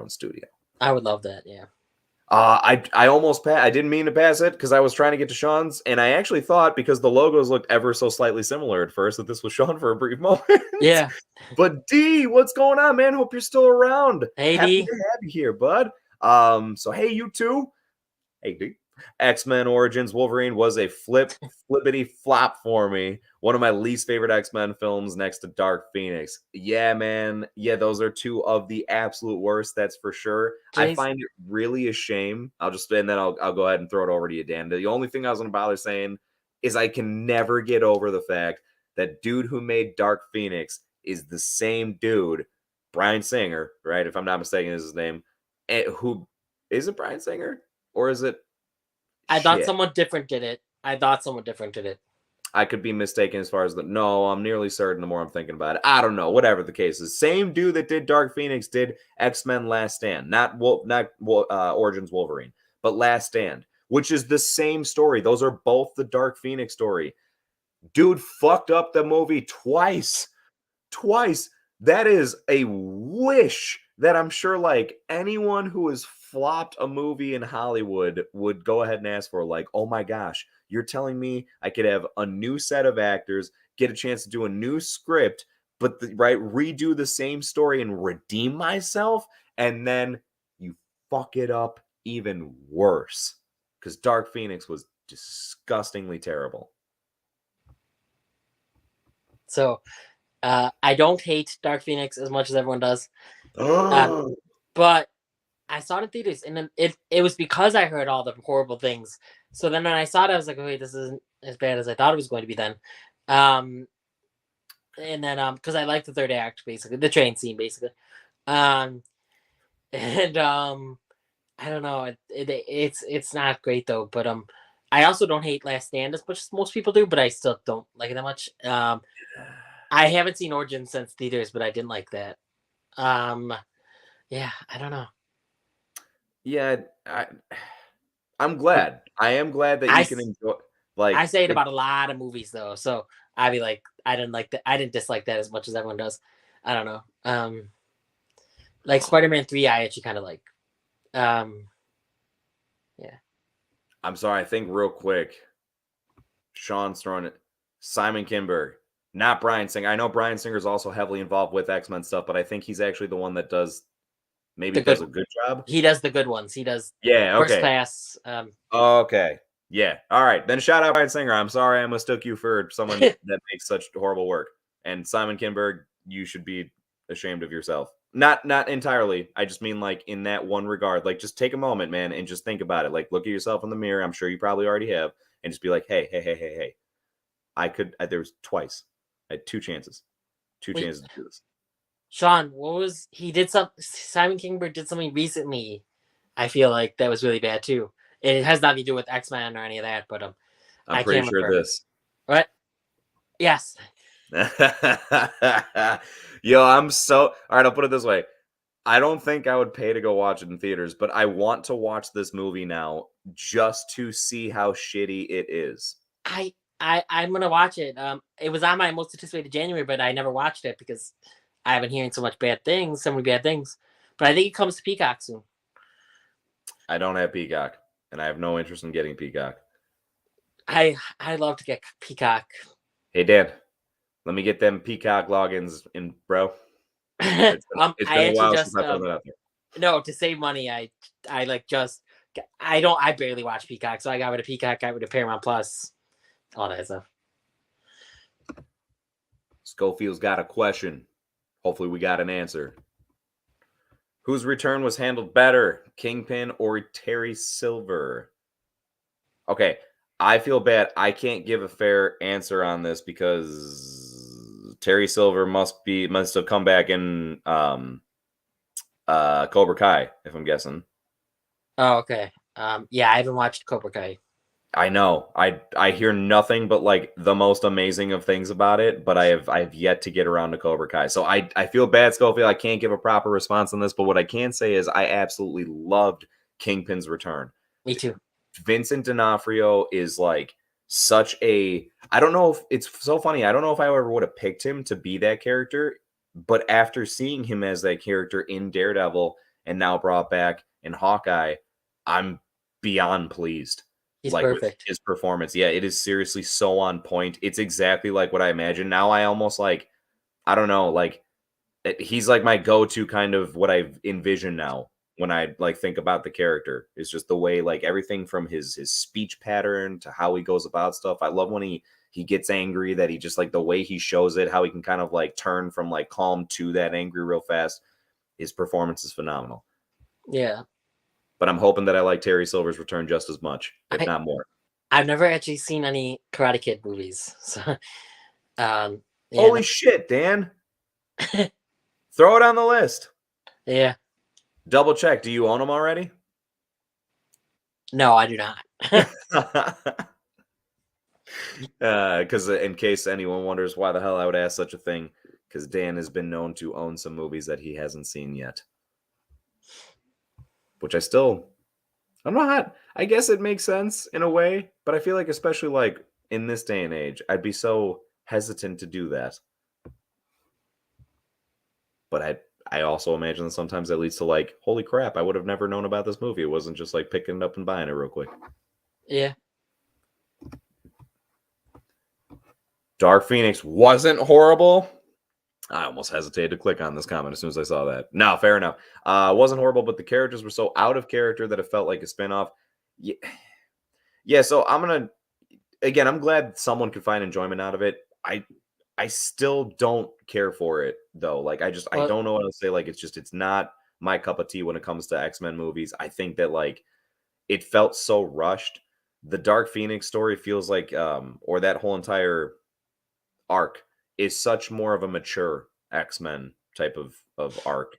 studio. I would love that. Yeah. I almost I didn't mean to pass it because I was trying to get to Sean's, and I actually thought, because the logos looked ever so slightly similar at first, that this was Sean for a brief moment. Yeah. But D, what's going on, man? Hope you're still around. Hey, Happy D. to have you here, bud. So hey, you two. Hey, D. X-Men Origins Wolverine was a flippity flop for me. One of my least favorite X-Men films next to Dark Phoenix. Yeah, man. Yeah, those are 2 of the absolute worst, that's for sure. I find it really a shame. I'll go ahead and throw it over to you, Dan. The only thing I was going to bother saying is I can never get over the fact that dude who made Dark Phoenix is the same dude, Bryan Singer, right? If I'm not mistaken, is his name. Who is it, Bryan Singer? Or is it I thought shit? someone different did it. I could be mistaken as far as no, I'm nearly certain the more I'm thinking about it. I don't know, whatever the case is. Same dude that did Dark Phoenix did X-Men Last Stand. Not Origins Wolverine, but Last Stand, which is the same story. Those are both the Dark Phoenix story. Dude fucked up the movie twice. That is a wish that I'm sure like anyone who has flopped a movie in Hollywood would go ahead and ask for. Like, oh my gosh, you're telling me I could have a new set of actors, get a chance to do a new script, but redo the same story and redeem myself, and then you fuck it up even worse. Because Dark Phoenix was disgustingly terrible. So I don't hate Dark Phoenix as much as everyone does. But I saw it in theaters, and then it was because I heard all the horrible things. So then when I saw it, I was like, "Wait, this isn't as bad as I thought it was going to be." Then, and then because I liked the third act, basically the train scene, basically, and I don't know, it's not great though. But I also don't hate Last Stand as much as most people do, but I still don't like it that much. I haven't seen Origins since theaters, but I didn't like that. Yeah, I don't know. Yeah, I'm glad. I am glad that you can enjoy. Like, I say it about a lot of movies though, so I'd be like, I didn't dislike that as much as everyone does. I don't know. Like Spider-Man 3, I actually kind of like. Yeah. I'm sorry. I think real quick. Sean's throwing it. Simon Kinberg, not Bryan Singer. I know Bryan Singer is also heavily involved with X-Men stuff, but I think he's actually the one that does a good job. He does the good ones. He does. Yeah. Okay. First Class. Okay. Yeah. All right. Then shout out Bryan Singer. I'm sorry I mistook you for someone that makes such horrible work. And Simon Kinberg, you should be ashamed of yourself. Not entirely. I just mean like in that one regard. Like just take a moment, man, and just think about it. Like look at yourself in the mirror. I'm sure you probably already have, and just be like, hey. There was twice. I had two chances to do this. Sean, he did Simon Kinberg did something recently. I feel like that was really bad too. It has nothing to do with X-Men or any of that, but I'm pretty sure this. What? Yes. Yo, I'm so all right. I'll put it this way. I don't think I would pay to go watch it in theaters, but I want to watch this movie now just to see how shitty it is. I'm gonna watch it. It was on my most anticipated January, but I never watched it because I've been hearing so many bad things. But I think it comes to Peacock soon. I don't have Peacock, and I have no interest in getting Peacock. I love to get Peacock. Hey Dan, let me get them Peacock logins in, bro. It's been a while since I put that out there. No, to save money, I barely watch Peacock, so I got rid of Peacock, got rid of Paramount Plus, all that stuff. Schofield's got a question. Hopefully we got an answer. Whose return was handled better, Kingpin or Terry Silver? Okay, I feel bad. I can't give a fair answer on this because Terry Silver must have come back in Cobra Kai, if I'm guessing. Oh, okay. Yeah, I haven't watched Cobra Kai. I know. I hear nothing but like the most amazing of things about it, but I've yet to get around to Cobra Kai. So I feel bad, Schofield. I can't give a proper response on this, but what I can say is I absolutely loved Kingpin's return. Me too. Vincent D'Onofrio is like such a I don't know if it's so funny. I don't know if I ever would have picked him to be that character, but after seeing him as that character in Daredevil and now brought back in Hawkeye, I'm beyond pleased. He's like perfect. With his performance. Yeah, it is seriously so on point. It's exactly like what I imagined. Now I almost like, I don't know, like he's like my go-to kind of what I envision now when I like think about the character. Is just the way like everything from his speech pattern to how he goes about stuff. I love when he gets angry, that he just like the way he shows it, how he can kind of like turn from like calm to that angry real fast. His performance is phenomenal. Yeah. But I'm hoping that I like Terry Silver's return just as much, if not more. I've never actually seen any Karate Kid movies, so yeah, Holy shit, Dan! Throw it on the list. yeah. Double check. Do you own them already? No, I do not. Because in case anyone wonders why the hell I would ask such a thing, because Dan has been known to own some movies that he hasn't seen yet. Which I'm not. I guess it makes sense in a way, but I feel like, especially like in this day and age, I'd be so hesitant to do that. But I also imagine that sometimes that leads to like, holy crap, I would have never known about this movie. It wasn't just like picking it up and buying it real quick. Yeah. Dark Phoenix wasn't horrible. I almost hesitated to click on this comment as soon as I saw that. No, fair enough. Wasn't horrible, but the characters were so out of character that it felt like a spinoff. Yeah, yeah. So I'm glad someone could find enjoyment out of it. I still don't care for it though. Like I Well, don't know what to say. Like it's not my cup of tea when it comes to X-Men movies. I think that like it felt so rushed. The Dark Phoenix story feels like or that whole entire arc is such more of a mature X-Men type of arc.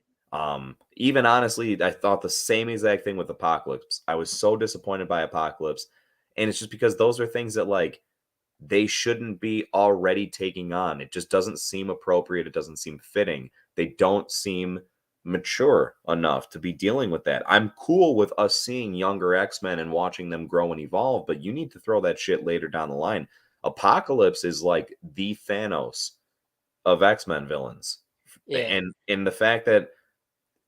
Even honestly, I thought the same exact thing with Apocalypse. I was so disappointed by Apocalypse, and it's just because those are things that like they shouldn't be already taking on. It just doesn't seem appropriate. It doesn't seem fitting. They don't seem mature enough to be dealing with that. I'm cool with us seeing younger X-Men and watching them grow and evolve, but you need to throw that shit later down the line. Apocalypse is like the Thanos of X-Men villains. yeah, And in the fact that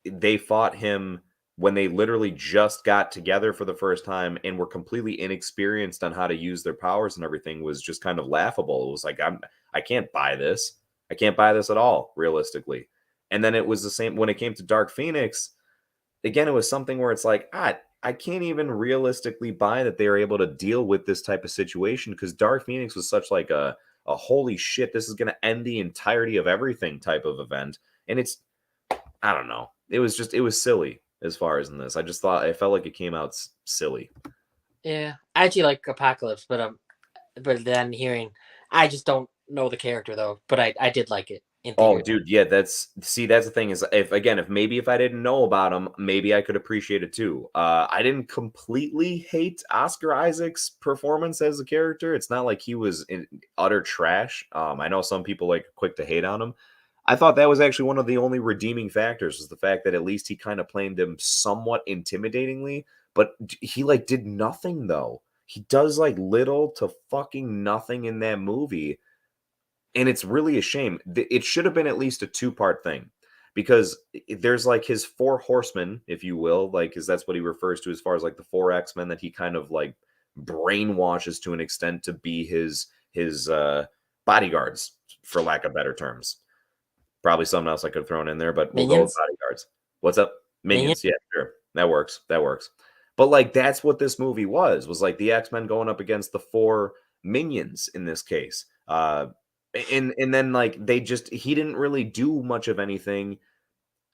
they fought him when they literally just got together for the first time and were completely inexperienced on how to use their powers and everything was just kind of laughable. It was like I can't buy this. I can't buy this at all, realistically. And then it was the same when it came to Dark Phoenix. Again, it was something where it's like, I can't even realistically buy that they were able to deal with this type of situation because Dark Phoenix was such like a holy shit, this is going to end the entirety of everything type of event. And I don't know. It was silly as far as in this. I just thought I felt like it came out silly. yeah. I actually like Apocalypse, but then I just don't know the character though. But I did like it in Oh, theory. dude, yeah, that's the thing is if I didn't know about him, maybe I could appreciate it too. I didn't completely hate Oscar Isaac's performance as a character. It's not like he was in utter trash. I know some people like quick to hate on him. I thought that was actually one of the only redeeming factors was the fact that at least he kind of played him somewhat intimidatingly, but he like did nothing though. He does like little to fucking nothing in that movie. And it's really a shame. It should have been at least a two-part thing because there's like his four horsemen, if you will, like because that's what he refers to as far as like the four X-Men that he kind of like brainwashes to an extent to be his bodyguards, for lack of better terms. Probably something else I could have thrown in there, but we'll go with Minions, bodyguards. What's up? minions. Minions. Yeah, sure. That works. That works. But like that's what this movie was like the X-Men going up against the four minions in this case. And then like he didn't really do much of anything.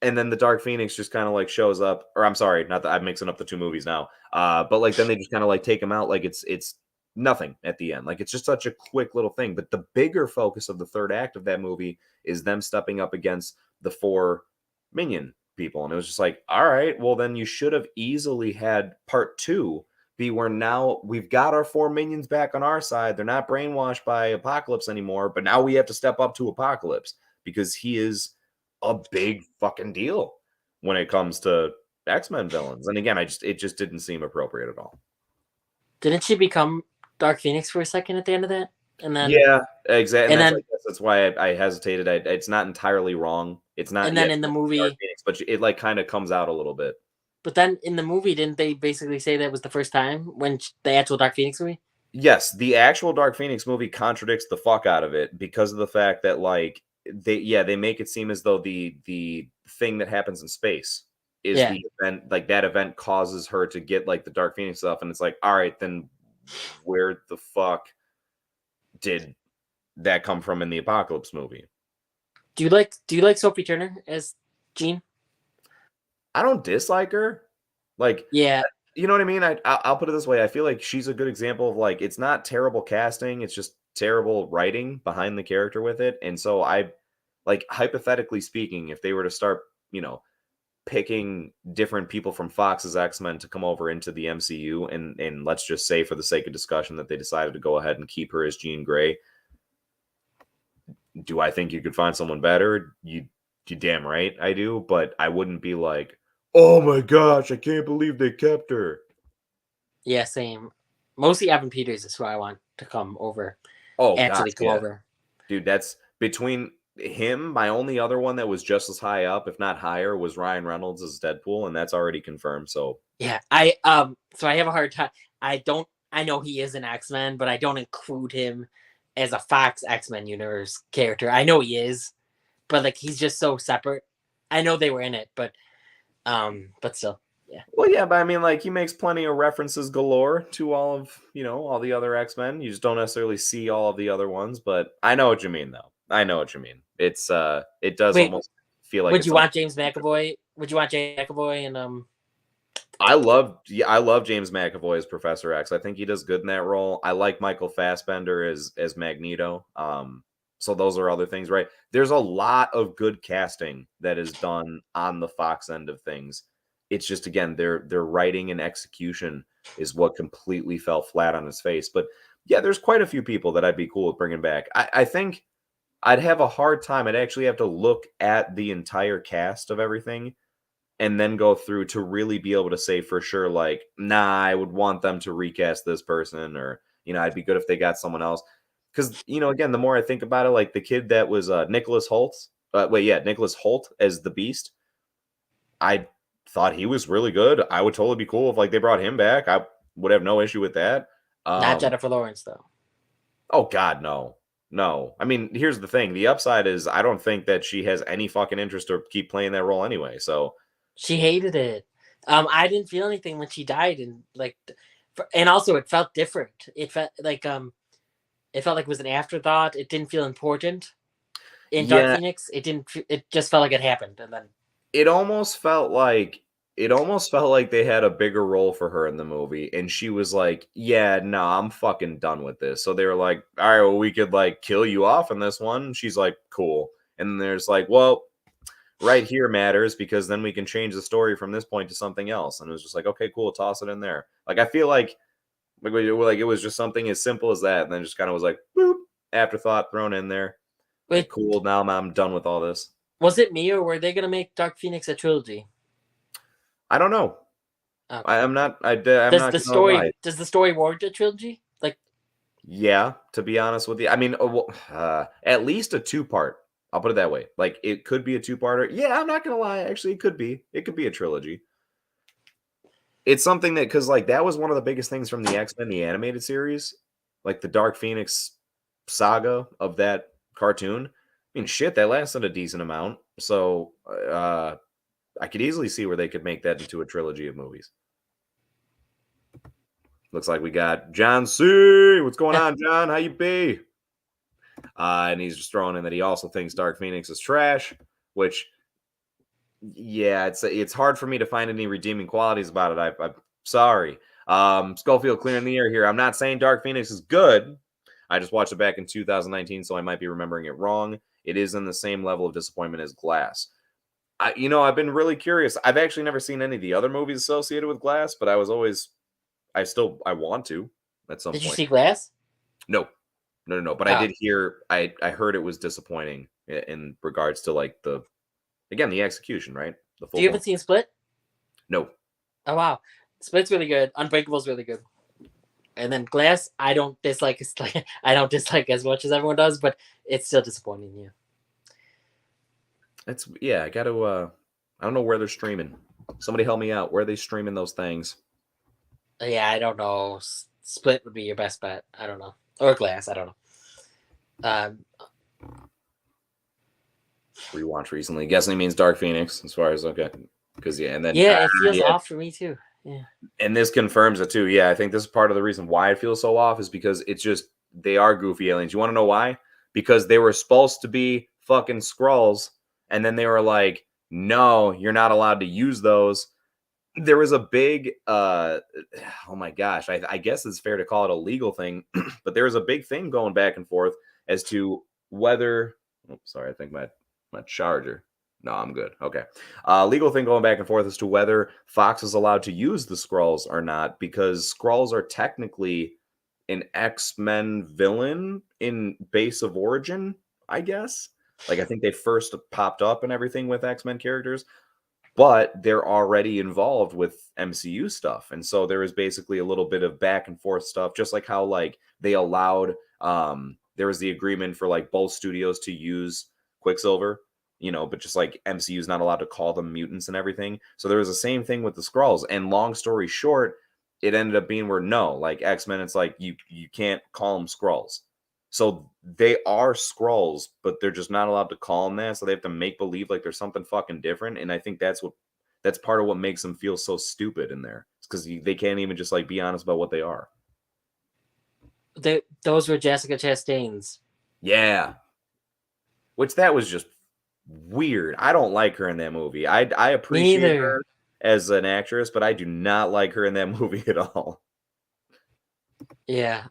And then the Dark Phoenix just kind of like shows up, or I'm sorry, not that I'm mixing up the two movies now. But like then they just kind of like take him out like it's nothing at the end. Like it's just such a quick little thing. But the bigger focus of the third act of that movie is them stepping up against the four minion people. And it was just like, all right, well then you should have easily had part two be where now we've got our four minions back on our side. They're not brainwashed by Apocalypse anymore, but now we have to step up to Apocalypse because he is a big fucking deal when it comes to X-Men villains. And again, it just didn't seem appropriate at all. Didn't she become Dark Phoenix for a second at the end of that? And then Yeah, exactly. And and then that's why I hesitated. It's not entirely wrong. It's not and yet then in the Dark movie, Phoenix, but it like kind of comes out a little bit. but then in the movie, didn't they basically say that was the first time when the actual Dark Phoenix movie? Yes, the actual Dark Phoenix movie contradicts the fuck out of it because of the fact that like they make it seem as though the thing that happens in space is Yeah. the event, like that event causes her to get like the Dark Phoenix stuff, and it's like, all right, then where the fuck did that come from in the Apocalypse movie? Do you like Sophie Turner as Jean? I don't dislike her. Like Yeah. you know what I mean? I'll put it this way. I feel like she's a good example of like it's not terrible casting, it's just terrible writing behind the character with it. And so I like hypothetically speaking, if they were to start, picking different people from Fox's X-Men to come over into the MCU and let's just say for the sake of discussion that they decided to go ahead and keep her as Jean Grey. Do I think you could find someone better? You damn right I do, but I wouldn't be like, "Oh my gosh, I can't believe they kept her." Yeah, same. Mostly Evan Peters is who I want to come over. Oh gosh, Actually come yeah. over. Dude, that's between him, my only other one that was just as high up, if not higher, was Ryan Reynolds as Deadpool, and that's already confirmed. So Yeah, so I have a hard time. I know he is an X-Men, but I don't include him as a Fox X-Men universe character. I know he is, but like he's just so separate. I know they were in it, but still, yeah. well, yeah, but I mean, like he makes plenty of references galore to all of all the other X-Men. You just don't necessarily see all of the other ones, but I know what you mean, though. I know what you mean. It's it does Wait, almost feel like would it's you want James McAvoy? Would you want James McAvoy and I love James McAvoy as Professor X. I think he does good in that role. I like Michael Fassbender as Magneto. So those are other things, right? There's a lot of good casting that is done on the Fox end of things. It's just again their writing and execution is what completely fell flat on his face. But yeah, there's quite a few people that I'd be cool with bringing back. I think I'd have a hard time. I'd actually have to look at the entire cast of everything and then go through to really be able to say for sure, like, nah, I would want them to recast this person, or I'd be good if they got someone else. Because again, the more I think about it, like the kid that was Nicholas Holt, Nicholas Holt as the Beast, I thought he was really good. I would totally be cool if like they brought him back. I would have no issue with that. not Jennifer Lawrence though? Oh God, no. No. I mean, here's the thing. The upside is I don't think that she has any fucking interest to keep playing that role anyway. So She hated it. I didn't feel anything when she died, and and also it felt different. It felt like it was an afterthought. It didn't feel important. In Dark yeah, Phoenix, it didn't. It just felt like it happened, and then it almost felt like they had a bigger role for her in the movie, and she was like, "Yeah, no, I'm fucking done with this." So they were like, "All right, well, we could like kill you off in this one." She's like, "Cool." And there's like, "Well, right here matters because then we can change the story from this point to something else." And it was just like, "Okay, cool, toss it in there." Like I feel like it was just something as simple as that, and then just kind of was like, "Boop," afterthought thrown in there. Like, wait, cool, now I'm done with all this. was it me or were they gonna make Dark Phoenix a trilogy? I don't know. Okay. I'm not. I'm Does not the gonna lie. story warrant a trilogy? Like, Yeah, to be honest with you, I mean, at least a two-part. I'll put it that way. Like, it could be a two-parter. Yeah, I'm not gonna lie. Actually, it could be. It could be a trilogy. It's something that because like that was one of the biggest things from the X-Men the animated series, like the Dark Phoenix saga of that cartoon. I mean, shit, that lasted a decent amount. So, I could easily see where they could make that into a trilogy of movies. Looks like we got John C. What's going on, John? How you be? And he's just throwing in that he also thinks Dark Phoenix is trash, which, yeah, it's hard for me to find any redeeming qualities about it. I'm sorry. Schofield clearing the air here. I'm not saying Dark Phoenix is good. I just watched it back in 2019, so I might be remembering it wrong. It is in the same level of disappointment as Glass. I've been really curious. I've actually never seen any of the other movies associated with Glass, but I want to at some did you point. see Glass? No. But I did hear, I heard it was disappointing in regards to like the execution, right? The Do you haven't seen Split? No. Oh wow, Split's really good. Unbreakable's really good. And then Glass, I don't dislike. I don't dislike as much as everyone does, but it's still disappointing. Yeah. I got to. I don't know where they're streaming. Somebody help me out. Where are they streaming those things? Yeah, I don't know. Split would be your best bet. I don't know. Or Glass, I don't know. Rewatch recently. Guessing it means Dark Phoenix, as far as okay. Because and then it feels off for me too. Yeah. And this confirms it too. Yeah, I think this is part of the reason why it feels so off is because it's just they are goofy aliens. You want to know why? Because they were supposed to be fucking Skrulls, and then they were like, "No, you're not allowed to use those." there was a big oh my gosh, I guess it's fair to call it a legal thing, but there was a big thing going back and forth as to whether sorry, I think my charger. No, I'm good. Okay. Legal thing going back and forth as to whether Fox is allowed to use the Skrulls or not, because Skrulls are technically an X-Men villain in base of origin, I guess. Like I think they first popped up and everything with X-Men characters, but they're already involved with MCU stuff. And so there was basically a little bit of back and forth stuff, just like how like they allowed there was the agreement for like both studios to use Quicksilver, but just like MCU is not allowed to call them mutants and everything. So there was the same thing with the Skrulls. And long story short, it ended up being where no, like X-Men, it's like you can't call them Skrulls. So they are Skrulls, but they're just not allowed to call them that. So they have to make believe like there's something fucking different. And I think that's part of what makes them feel so stupid in there. It's because they can't even just like be honest about what they are. Those were Jessica Chastain's. Yeah. Which that was just weird. I don't like her in that movie. I appreciate her as an actress, but I do not like her in that movie at all. Yeah.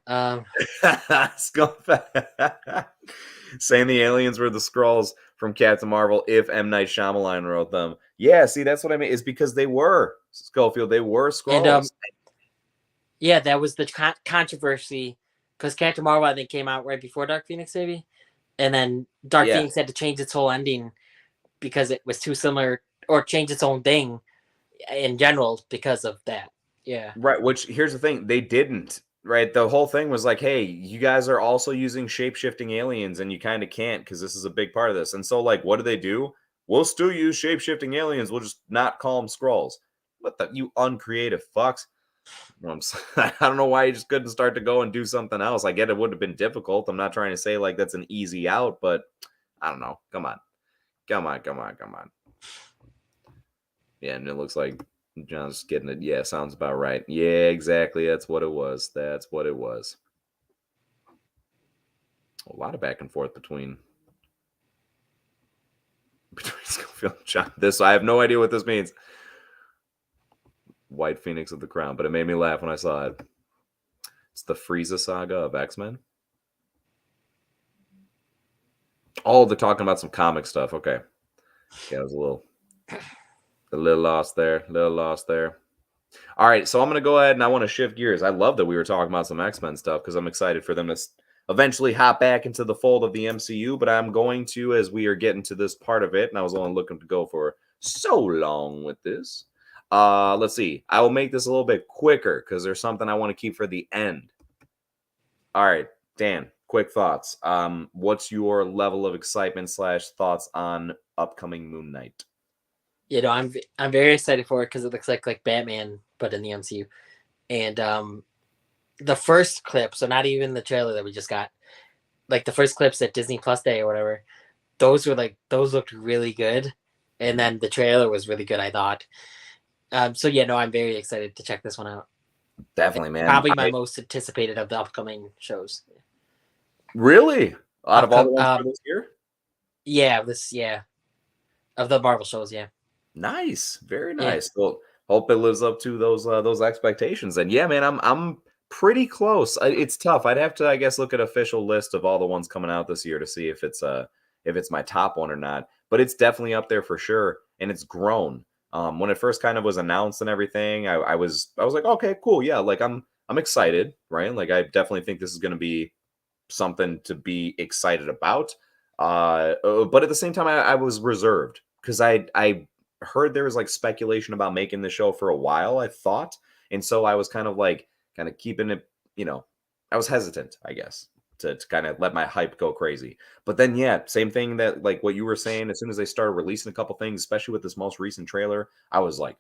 Saying the aliens were the Skrulls from Captain Marvel if M. Night Shyamalan wrote them. Yeah, see, that's what I mean. It's because they were, Schofield, they were Skrulls. And, yeah, that was the controversy, because Captain Marvel, I think, came out right before Dark Phoenix, maybe? And then Dark Phoenix had to change its whole ending because it was too similar, or change its own thing in general because of that. Yeah. Right, which, here's the thing, they didn't. Right, the whole thing was like, hey, you guys are also using shape-shifting aliens, and you kind of can't because this is a big part of this. And so, like, what do? We'll still use shape-shifting aliens. We'll just not call them Skrulls. What the, you uncreative fucks? I don't know why you just couldn't start to go and do something else. I get it would have been difficult. I'm not trying to say like that's an easy out, but I don't know. Come on. Yeah, and it looks like John's getting it. Yeah, sounds about right. Yeah, exactly. That's what it was. A lot of back and forth between Schofield and John. I have no idea what this means. White Phoenix of the Crown, but it made me laugh when I saw it. It's the Frieza saga of X-Men. Oh, they're talking about some comic stuff. Okay. Yeah, I was a little lost there. All right, so I'm going to go ahead and I want to shift gears. I love that we were talking about some X-Men stuff because I'm excited for them to eventually hop back into the fold of the MCU, but I'm going to, as we are getting to this part of it, and I was only looking to go for so long with this. Let's see. I will make this a little bit quicker because there's something I want to keep for the end. All right, Dan, quick thoughts. What's your level of excitement / thoughts on upcoming Moon Knight? I'm very excited for it because it looks like Batman, but in the MCU. And the first clip, so not even the trailer that we just got, like the first clips at Disney Plus Day or whatever, those looked really good. And then the trailer was really good, I thought. So yeah, no, I'm very excited to check this one out. Definitely, man. Probably my most anticipated of the upcoming shows. Really? Out of all the ones for this year? Yeah, of the Marvel shows, yeah. Nice, very nice. Yeah. Well, hope it lives up to those expectations. And yeah, man, I'm pretty close. It's tough. I'd have to, I guess, look at official list of all the ones coming out this year to see if it's my top one or not. But it's definitely up there for sure, and it's grown. When it first kind of was announced and everything, I was like, okay, cool, yeah, like I'm excited, right? Like I definitely think this is going to be something to be excited about. But at the same time, I was reserved because I heard there was like speculation about making the show for a while, I thought, and so I was kind of keeping it, I was hesitant, I guess, to kind of let my hype go crazy. But then, yeah, same thing that like what you were saying, as soon as they started releasing a couple things, especially with this most recent trailer, I was like,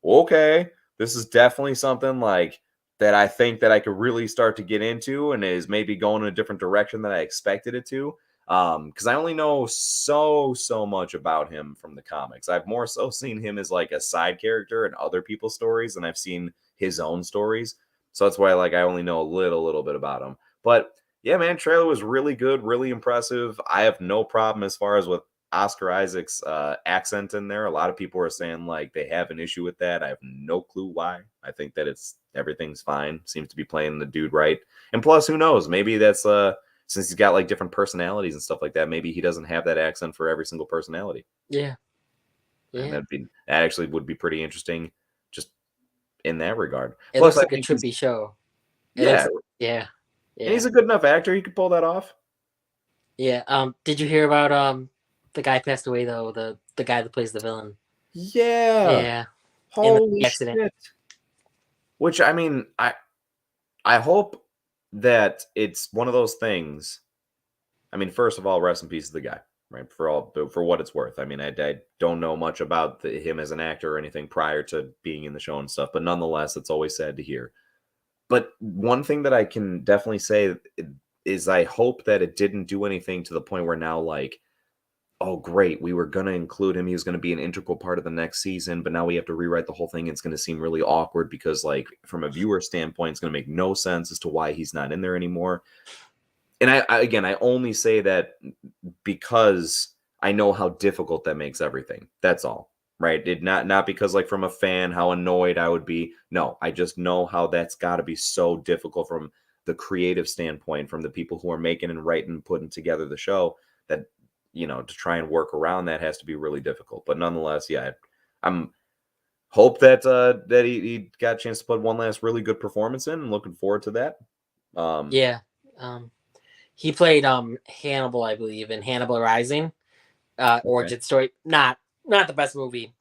okay, this is definitely something like that I think that I could really start to get into and is maybe going in a different direction than I expected it to. Because I only know so much about him from the comics. I've more so seen him as like a side character in other people's stories than I've seen his own stories. So that's why I only know a little bit about him. But yeah, man, trailer was really good, really impressive. I have no problem as far as with Oscar Isaac's accent in there. A lot of people are saying like they have an issue with that. I have no clue why. I think that everything's fine. Seems to be playing the dude right. And plus, who knows? Maybe that's since he's got like different personalities and stuff like that, maybe he doesn't have that accent for every single personality. Yeah. And that actually would be pretty interesting just in that regard. It Plus, looks like a trippy show. Yeah. Yeah. And he's a good enough actor, he could pull that off. Yeah. Did you hear about the guy passed away though, the guy that plays the villain? Yeah. Yeah. Holy shit. Which I mean, I hope that it's one of those things. I mean, first of all, rest in peace to the guy, right? For what it's worth. I mean, I don't know much about him as an actor or anything prior to being in the show and stuff, but nonetheless, it's always sad to hear. But one thing that I can definitely say is I hope that it didn't do anything to the point where now, like, oh, great, we were going to include him. He was going to be an integral part of the next season, but now we have to rewrite the whole thing. It's going to seem really awkward because, like, from a viewer standpoint, it's going to make no sense as to why he's not in there anymore. And I only say that because I know how difficult that makes everything. That's all. Right? Not because like from a fan how annoyed I would be. No, I just know how that's got to be so difficult from the creative standpoint, from the people who are making and writing and putting together the show, that to try and work around that has to be really difficult. But nonetheless, yeah, I'm hope that that he got a chance to put one last really good performance in. I'm looking forward to that. He played Hannibal, I believe, in Hannibal Rising. Origin story. Not the best movie.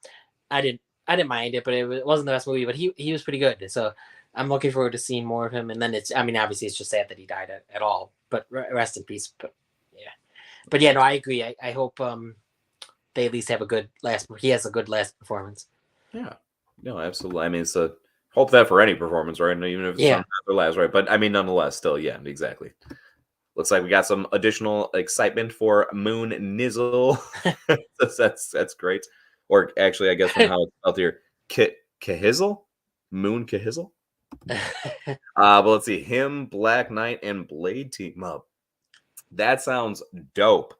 I didn't mind it, but it wasn't the best movie. But he was pretty good. So I'm looking forward to seeing more of him. And then obviously it's just sad that he died at all. But rest in peace. But yeah, no, I agree. I hope they at least have a good he has a good last performance. Yeah, no, absolutely. I mean, it's hope that for any performance, right? Even if it's not their last, right? But I mean, nonetheless, still, yeah, exactly. Looks like we got some additional excitement for Moon Nizzle. that's great. Or actually, I guess from how it's spelled here, Kahizzle? Moon Kahizzle? But let's see. Him, Black Knight, and Blade team up. That sounds dope.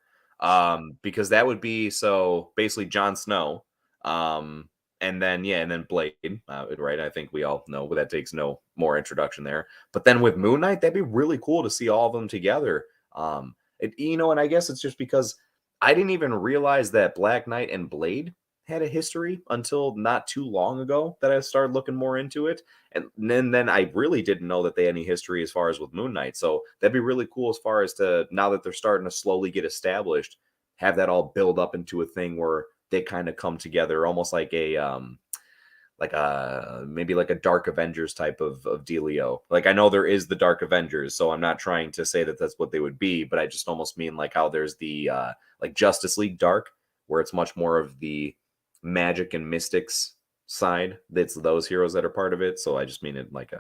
Because that would be so basically Jon Snow. And then Blade, right? I think we all know, but that takes no more introduction there. But then with Moon Knight, that'd be really cool to see all of them together. And I guess it's just because I didn't even realize that Black Knight and Blade had a history until not too long ago that I started looking more into it. And then I really didn't know that they had any history as far as with Moon Knight. So that'd be really cool as far as to, now that they're starting to slowly get established, have that all build up into a thing where they kind of come together almost like maybe like a Dark Avengers type of dealio. Like, I know there is the Dark Avengers, so I'm not trying to say that that's what they would be, but I just almost mean like how there's the like Justice League Dark, where it's much more of the magic and mystics side. That's those heroes that are part of it. So I just mean it like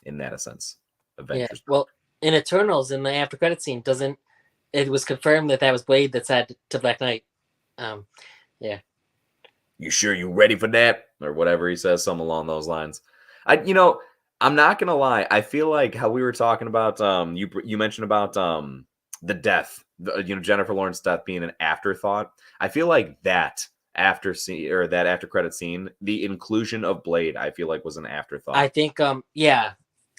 in that sense. Avengers. Yeah. Well, in Eternals, in the after credit scene, it was confirmed that was Blade that said to Black Knight. Yeah. You sure you ready for that? Or whatever he says, something along those lines. I'm not gonna lie. I feel like how we were talking about you mentioned about the death, Jennifer Lawrence's death being an afterthought. I feel like that after credit scene, the inclusion of Blade, I feel like was an afterthought. I think I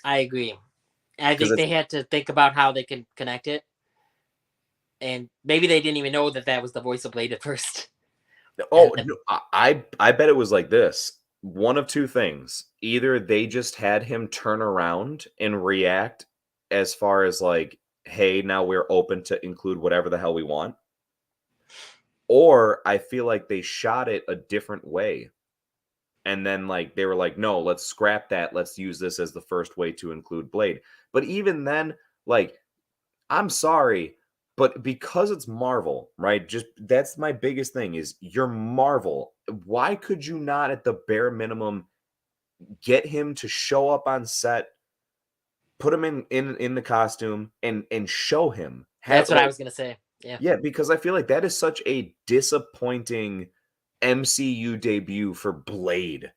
agree. I think they had to think about how they can connect it. And maybe they didn't even know that was the voice of Blade at first. Oh, no, I bet it was like this. One of two things. Either they just had him turn around and react as far as like, hey, now we're open to include whatever the hell we want. Or I feel like they shot it a different way. And then like they were like, no, let's scrap that. Let's use this as the first way to include Blade. But even then, like, I'm sorry, but because it's Marvel, right? Just that's my biggest thing is you're Marvel. Why could you not at the bare minimum get him to show up on set, put him in the costume and show him? That's what I was going to say. Yeah. Yeah, because I feel like that is such a disappointing MCU debut for Blade.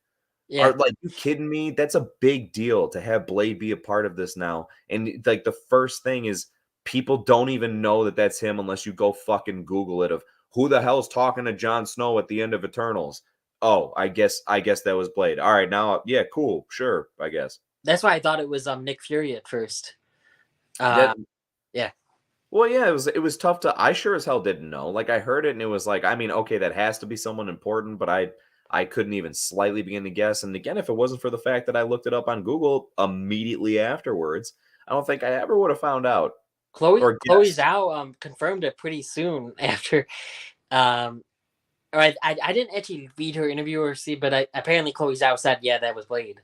Yeah. Are like, you kidding me? That's a big deal to have Blade be a part of this now. And like the first thing is people don't even know that that's him unless you go fucking Google it of who the hell's talking to Jon Snow at the end of Eternals? Oh, I guess that was Blade. All right, now, yeah, cool, sure, I guess. That's why I thought it was Nick Fury at first. That Yeah. Well, yeah, it was tough to. I sure as hell didn't know. Like I heard it, and it was like, I mean, okay, that has to be someone important, but I couldn't even slightly begin to guess. And again, if it wasn't for the fact that I looked it up on Google immediately afterwards, I don't think I ever would have found out Chloe or Chloe guessed. Zhao confirmed it pretty soon after. Or I didn't actually read her interview or see, but apparently Chloe Zhao said, yeah, that was Blade.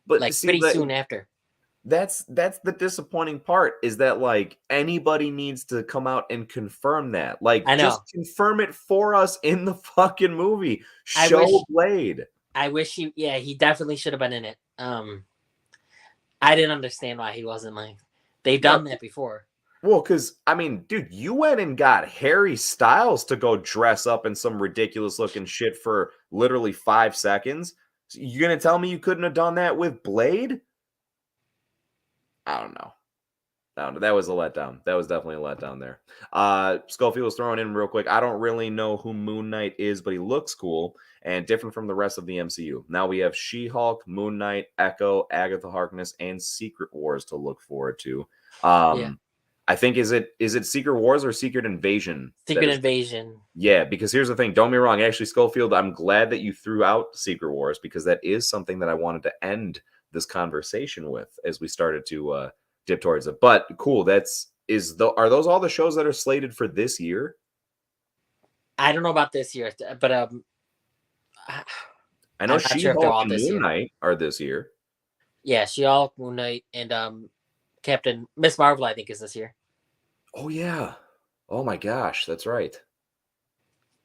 But Like see pretty that soon after. that's the disappointing part is that like anybody needs to come out and confirm that. Like I just know. confirm it for us in the fucking movie. I wish Show Blade. he definitely should have been in it. I didn't understand why he wasn't like they've done that before. Well, because I mean, dude, you went and got Harry Styles to go dress up in some ridiculous looking shit for literally 5 seconds. So you're gonna tell me you couldn't have done that with Blade? I don't know. That was a letdown. That was definitely a letdown there. Schofield was throwing in real quick. I don't really know who Moon Knight is, but he looks cool and different from the rest of the MCU. Now we have She-Hulk, Moon Knight, Echo, Agatha Harkness, and Secret Wars to look forward to. Yeah. I think is it Secret Wars or Secret Invasion? Secret Invasion. Yeah, because here's the thing. Don't be wrong. Actually, Schofield, I'm glad that you threw out Secret Wars because that is something that I wanted to end this conversation with as we started to dip towards it. But cool. Are those all the shows that are slated for this year? I don't know about this year, but I know I'm not sure if they're She-Hulk all and this Moon year. Knight are this year. Yeah, She-Hulk, Moon Knight, and Captain Miss Marvel, I think, is this year. Oh yeah. Oh my gosh, that's right.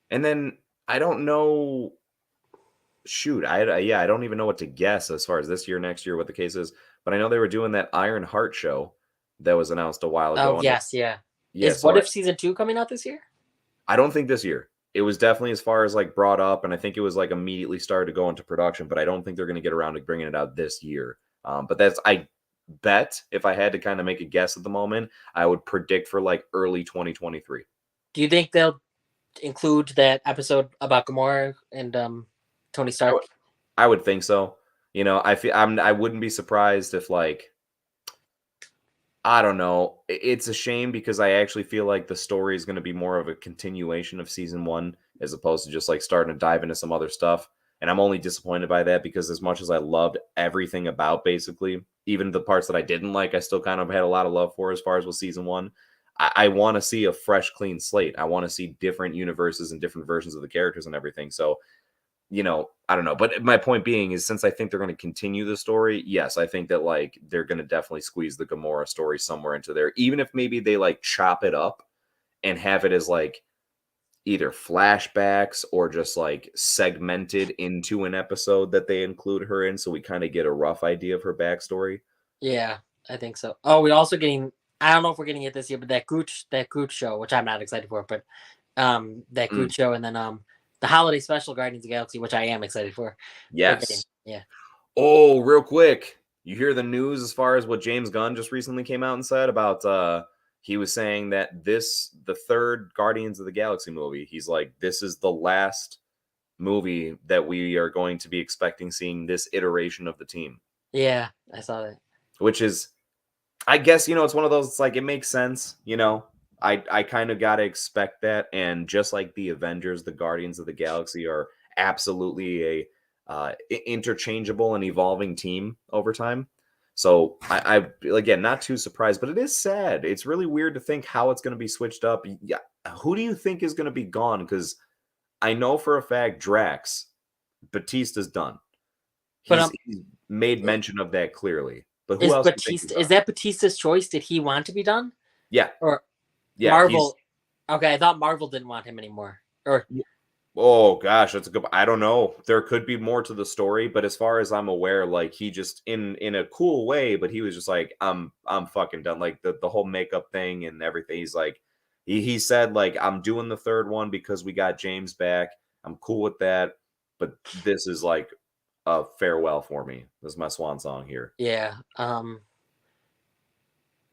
And then I don't know. Shoot, I don't even know what to guess as far as this year, next year, what the case is. But I know they were doing that Iron Heart show that was announced a while ago. Oh yes, yeah. Yeah, Is so What If season 2 coming out this year? I don't think this year. It was definitely as far as like brought up, and I think it was like immediately started to go into production. But I don't think they're going to get around to bringing it out this year. But I bet if I had to kind of make a guess at the moment, I would predict for like early 2023. Do you think they'll include that episode about Gamora and Tony Stark? I would think so. You know, I wouldn't be surprised if like I don't know. It's a shame because I actually feel like the story is going to be more of a continuation of season 1 as opposed to just like starting to dive into some other stuff. And I'm only disappointed by that because as much as I loved everything about basically, even the parts that I didn't like, I still kind of had a lot of love for as far as with season 1. I want to see a fresh, clean slate. I want to see different universes and different versions of the characters and everything. So you know, I don't know. But my point being is since I think they're going to continue the story, yes, I think that like they're going to definitely squeeze the Gamora story somewhere into there, even if maybe they like chop it up and have it as like either flashbacks or just like segmented into an episode that they include her in so we kind of get a rough idea of her backstory. Yeah, I think so. Oh, we're also getting. I don't know if we're getting it this year, but that Groot show, which I'm not excited for, but that Groot show, and then the holiday special Guardians of the Galaxy, which I am excited for. Yes. Yeah. Oh, real quick. You hear the news as far as what James Gunn just recently came out and said about he was saying that the third Guardians of the Galaxy movie, he's like, this is the last movie that we are going to be expecting seeing this iteration of the team. Yeah, I saw that. Which is I guess, it's one of those, it's like it makes sense, I kind of got to expect that. And just like the Avengers, the Guardians of the Galaxy are absolutely a interchangeable and evolving team over time. So I again, not too surprised, but it is sad. It's really weird to think how it's going to be switched up. Yeah, who do you think is going to be gone? Because I know for a fact Drax, Batista's done. But He's made mention of that clearly. But who is else do you think Batista? Is that Batista's choice? Did he want to be done? Yeah. Or Yeah. Marvel? Okay, I thought Marvel didn't want him anymore. Or oh gosh, that's a good. I don't know. There could be more to the story, but as far as I'm aware, like he just in a cool way, but he was just like, I'm fucking done. Like the whole makeup thing and everything. He's like, he said like I'm doing the third one because we got James back. I'm cool with that, but this is like a farewell for me. This is my swan song here. yeah,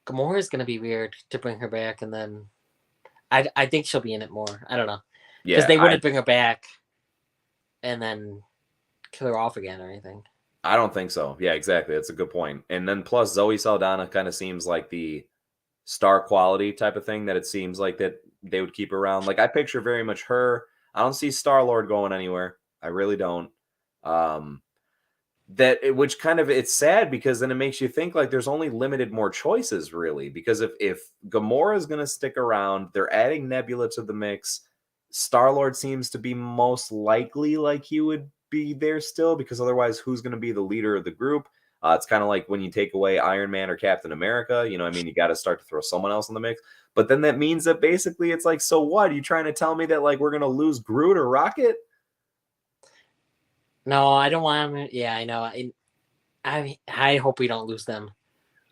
Gamora is gonna be weird to bring her back, and then I think she'll be in it more. I don't know. Because Yeah, they wouldn't bring her back and then kill her off again or anything. I don't think so. Yeah, exactly. That's a good point. And then plus Zoe Saldana kind of seems like the star quality type of thing that it seems like that they would keep around. Like I picture very much her. I don't see Star-Lord going anywhere. I really don't. Um which kind of it's sad because then it makes you think like there's only limited more choices really because if Gamora is going to stick around, they're adding Nebula to the mix. Star-Lord seems to be most likely like he would be there still because otherwise who's going to be the leader of the group? It's kind of like when you take away Iron Man or Captain America, you know, I mean, you got to start to throw someone else in the mix. But then that means that basically it's like, so what? Are you trying to tell me that like we're going to lose Groot or Rocket? No, I don't want him. Yeah, I know. I hope we don't lose them.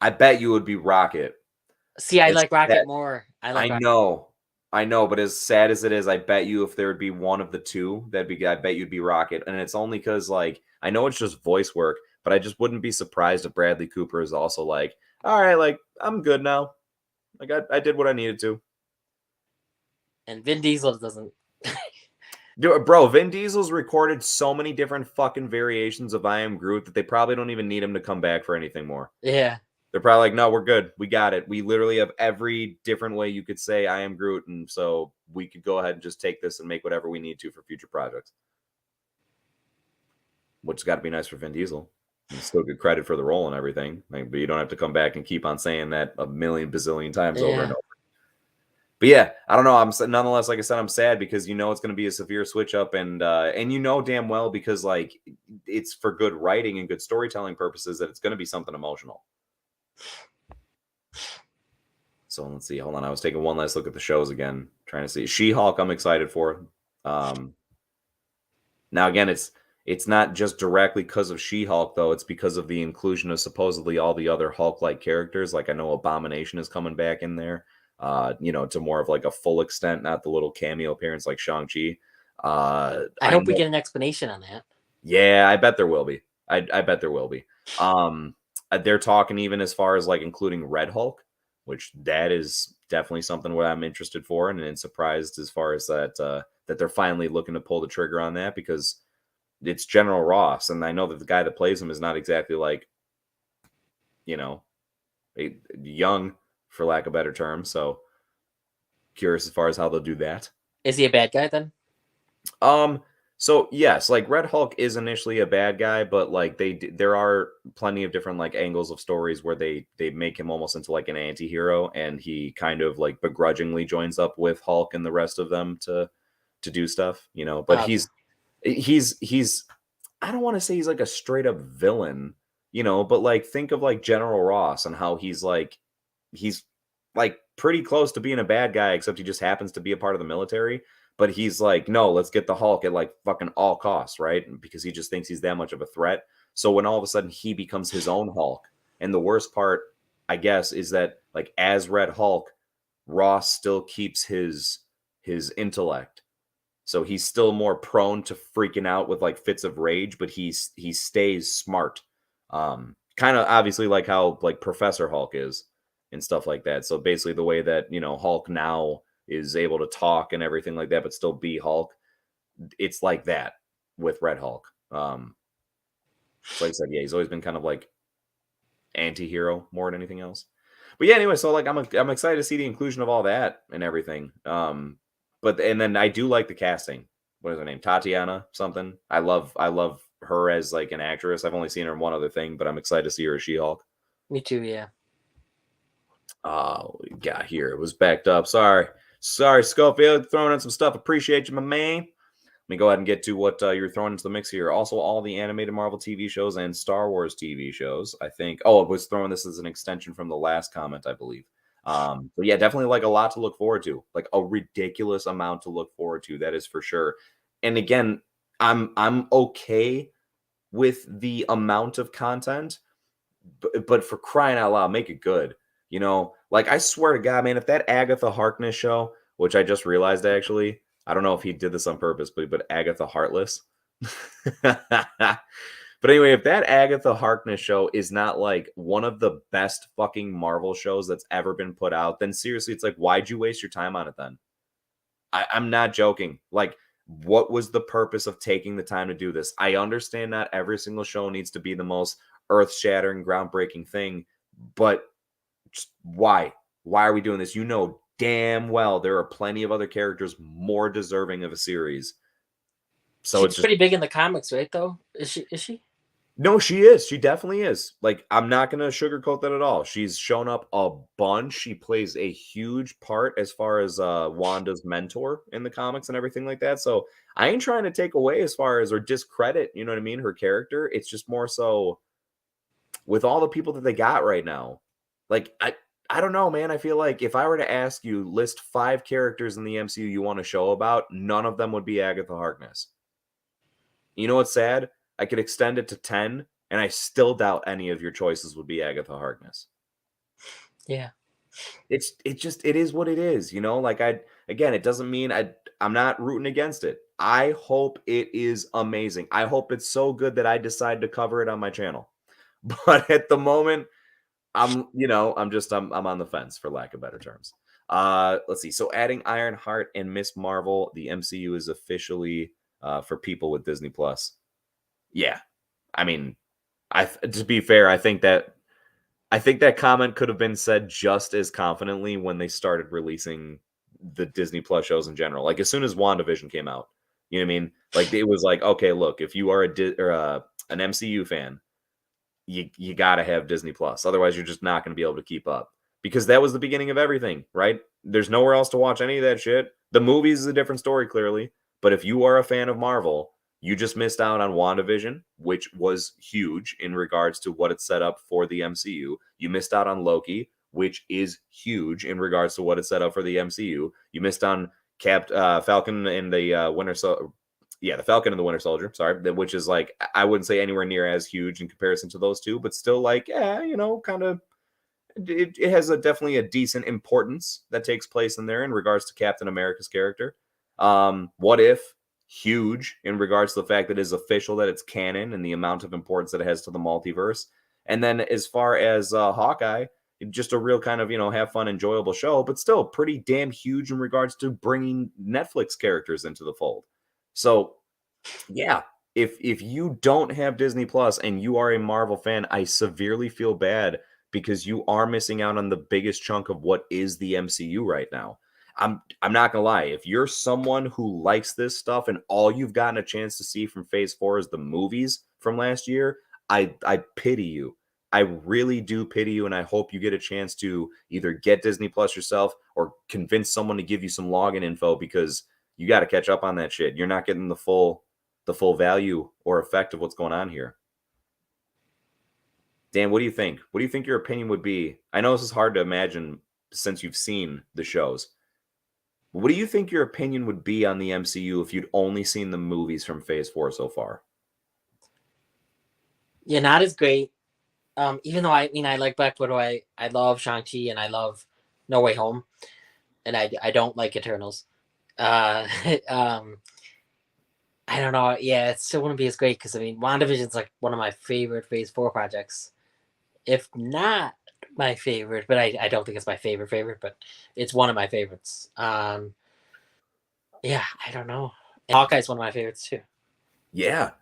I bet you would be Rocket. See, I It's like Rocket that more. I like I Rocket. know, but as sad as it is, I bet you if there would be one of the two, I bet you'd be Rocket. And it's only because like I know it's just voice work, but I just wouldn't be surprised if Bradley Cooper is also like, all right, like I'm good now. Like I did what I needed to. And Vin Diesel doesn't. Dude, bro, Vin Diesel's recorded so many different fucking variations of I Am Groot that they probably don't even need him to come back for anything more. Yeah. They're probably like, no, we're good. We got it. We literally have every different way you could say I am Groot. And so we could go ahead and just take this and make whatever we need to for future projects. Which has got to be nice for Vin Diesel. And still get credit for the role and everything. Like, but you don't have to come back and keep on saying that a million bazillion times over and over. But yeah, I don't know. I'm nonetheless, like I said, I'm sad because you know it's going to be a severe switch up, and you know damn well because like it's for good writing and good storytelling purposes that it's going to be something emotional. So let's see. Hold on. I was taking one last look at the shows again, trying to see She-Hulk. I'm excited for. Now again, it's not just directly because of She-Hulk though. It's because of the inclusion of supposedly all the other Hulk-like characters. Like I know Abomination is coming back in there. You know, to more of like a full extent, not the little cameo appearance like Shang-Chi. I hope we get an explanation on that. Yeah, I bet there will be. I bet there will be. They're talking even as far as like including Red Hulk, which that is definitely something where I'm interested for, and surprised as far as that that they're finally looking to pull the trigger on that because it's General Ross, and I know that the guy that plays him is not exactly like, you know, young, for lack of a better term. So curious as far as how they'll do that. Is he a bad guy then? So yes, like Red Hulk is initially a bad guy, but like there are plenty of different like angles of stories where they make him almost into like an anti-hero, and he kind of like begrudgingly joins up with Hulk and the rest of them to do stuff, you know. But he's I don't want to say he's like a straight up villain, you know, but like think of like General Ross and how he's like pretty close to being a bad guy, except he just happens to be a part of the military. But he's like, no, let's get the Hulk at like fucking all costs, right? Because he just thinks he's that much of a threat. So when all of a sudden he becomes his own Hulk, and the worst part, I guess, is that like as Red Hulk, Ross still keeps his intellect. So he's still more prone to freaking out with like fits of rage, but he stays smart. Kind of obviously like how like Professor Hulk is and stuff like that. So basically the way that, you know, Hulk now is able to talk and everything like that, but still be Hulk. It's like that with Red Hulk. So like I said, yeah, he's always been kind of like anti-hero more than anything else. But yeah, anyway, so like I'm excited to see the inclusion of all that and everything. But and then I do like the casting. What is her name? Tatiana something. I love her as like an actress. I've only seen her in one other thing, but I'm excited to see her as She-Hulk. Me too, yeah. Oh, we got here. It was backed up. Sorry, Schofield, throwing in some stuff. Appreciate you, my man. Let me go ahead and get to what you're throwing into the mix here. Also, all the animated Marvel TV shows and Star Wars TV shows. I think. Oh, I was throwing this as an extension from the last comment, I believe. But yeah, definitely like a lot to look forward to. Like a ridiculous amount to look forward to. That is for sure. And again, I'm okay with the amount of content, but for crying out loud, make it good. You know, like I swear to God, man, if that Agatha Harkness show, which I just realized actually, I don't know if he did this on purpose, but Agatha Heartless. But anyway, if that Agatha Harkness show is not like one of the best fucking Marvel shows that's ever been put out, then seriously, it's like, why'd you waste your time on it then? I'm not joking. Like, what was the purpose of taking the time to do this? I understand not every single show needs to be the most earth-shattering, groundbreaking thing, but why? Why are we doing this? You know damn well there are plenty of other characters more deserving of a series. So it's She's just pretty big in the comics, right? Though is she? Is she? no, she is. She definitely is. Like, I'm not gonna sugarcoat that at all. She's shown up a bunch. She plays a huge part as far as Wanda's mentor in the comics and everything like that. So I ain't trying to take away as far as or discredit, you know what I mean, her character. It's just more so with all the people that they got right now. Like, I don't know, man. I feel like if I were to ask you list 5 characters in the MCU you want to show about, none of them would be Agatha Harkness. You know what's sad? I could extend it to 10, and I still doubt any of your choices would be Agatha Harkness. Yeah. It is what it is, you know? Like, again, it doesn't mean I'm not rooting against it. I hope it is amazing. I hope it's so good that I decide to cover it on my channel. But at the moment, I'm on the fence for lack of better terms. Let's see. So adding Ironheart and Miss Marvel, the MCU is officially for people with Disney Plus. Yeah. I mean, to be fair, I think that comment could have been said just as confidently when they started releasing the Disney Plus shows in general. Like as soon as WandaVision came out, you know what I mean? Like it was like, okay, look, if you are an MCU fan, you got to have Disney Plus. Otherwise, you're just not going to be able to keep up. Because that was the beginning of everything, right? There's nowhere else to watch any of that shit. The movies is a different story, clearly. But if you are a fan of Marvel, you just missed out on WandaVision, which was huge in regards to what it set up for the MCU. You missed out on Loki, which is huge in regards to what it set up for the MCU. You missed on Falcon and the the Falcon and the Winter Soldier, sorry, which is like, I wouldn't say anywhere near as huge in comparison to those two, but still like, yeah, you know, kind of, it has definitely a decent importance that takes place in there in regards to Captain America's character. What If, huge in regards to the fact that it is official that it's canon and the amount of importance that it has to the multiverse. And then as far as Hawkeye, just a real kind of, you know, have fun, enjoyable show, but still pretty damn huge in regards to bringing Netflix characters into the fold. So, yeah, if you don't have Disney Plus and you are a Marvel fan, I severely feel bad because you are missing out on the biggest chunk of what is the MCU right now. I'm not gonna lie. If you're someone who likes this stuff and all you've gotten a chance to see from Phase 4 is the movies from last year, I pity you. I really do pity you, and I hope you get a chance to either get Disney Plus yourself or convince someone to give you some login info because you got to catch up on that shit. You're not getting the full value or effect of what's going on here. Dan, what do you think? What do you think your opinion would be? I know this is hard to imagine since you've seen the shows. What do you think your opinion would be on the MCU if you'd only seen the movies from Phase 4 so far? Yeah, not as great. Even though I like Black Widow, I love Shang-Chi and I love No Way Home, and I don't like Eternals. Um, I don't know. Yeah, it still wouldn't be as great because I mean, WandaVision's like one of my favorite Phase 4 projects, if not my favorite. But I don't think it's my favorite, but it's one of my favorites. Yeah, I don't know. And Hawkeye's one of my favorites too. Yeah,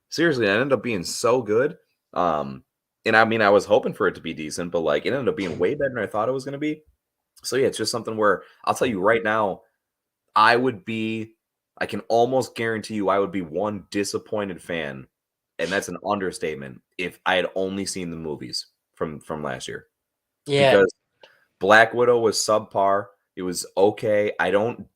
seriously, it ended up being so good. And I mean, I was hoping for it to be decent, but like it ended up being way better than I thought it was going to be. So yeah, it's just something where I'll tell you right now, I can almost guarantee you I would be one disappointed fan, and that's an understatement, if I had only seen the movies from last year. Yeah, Because Black Widow was subpar. It was okay. I don't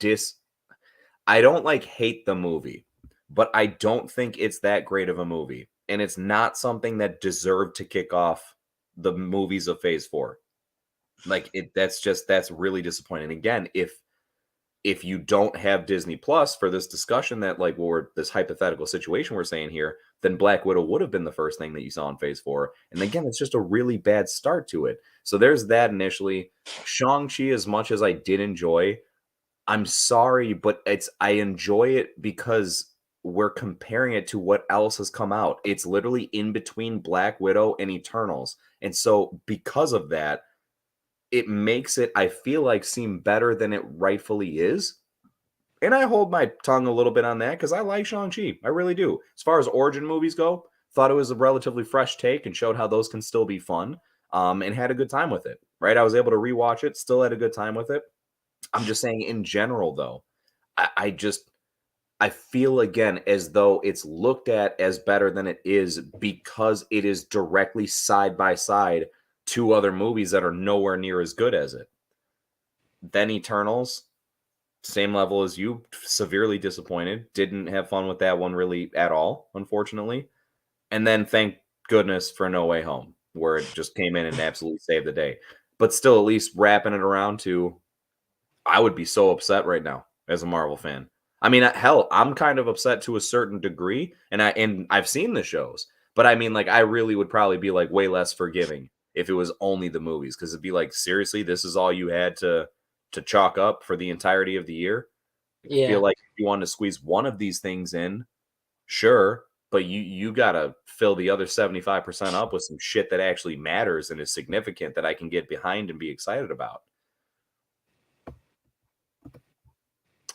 like hate the movie, but I don't think it's that great of a movie. And it's not something that deserved to kick off the movies of Phase 4. Like that's really disappointing. Again, if you don't have Disney Plus for this discussion that like this hypothetical situation we're saying here, then Black Widow would have been the first thing that you saw in Phase 4. And again, it's just a really bad start to it. So there's that initially. Shang-Chi, as much as I did enjoy, I'm sorry, but I enjoy it because we're comparing it to what else has come out. It's literally in between Black Widow and Eternals. And so because of that, it makes it, I feel like, seem better than it rightfully is. And I hold my tongue a little bit on that because I like Shang-Chi. I really do. As far as origin movies go, thought it was a relatively fresh take and showed how those can still be fun, and had a good time with it, right? I was able to rewatch it, still had a good time with it. I'm just saying in general, though, I feel again as though it's looked at as better than it is because it is directly side by side to other movies that are nowhere near as good as it. Then Eternals, same level as you, severely disappointed. Didn't have fun with that one really at all, unfortunately. And then thank goodness for No Way Home, where it just came in and absolutely saved the day. But still, at least wrapping it around to, I would be so upset right now as a Marvel fan. I mean, hell, I'm kind of upset to a certain degree, and I've seen the shows, but I mean, like, I really would probably be like way less forgiving if it was only the movies, because it'd be like, seriously, this is all you had to chalk up for the entirety of the year. I feel Yeah. like if you want to squeeze one of these things in, sure, but you gotta fill the other 75% up with some shit that actually matters and is significant that I can get behind and be excited about.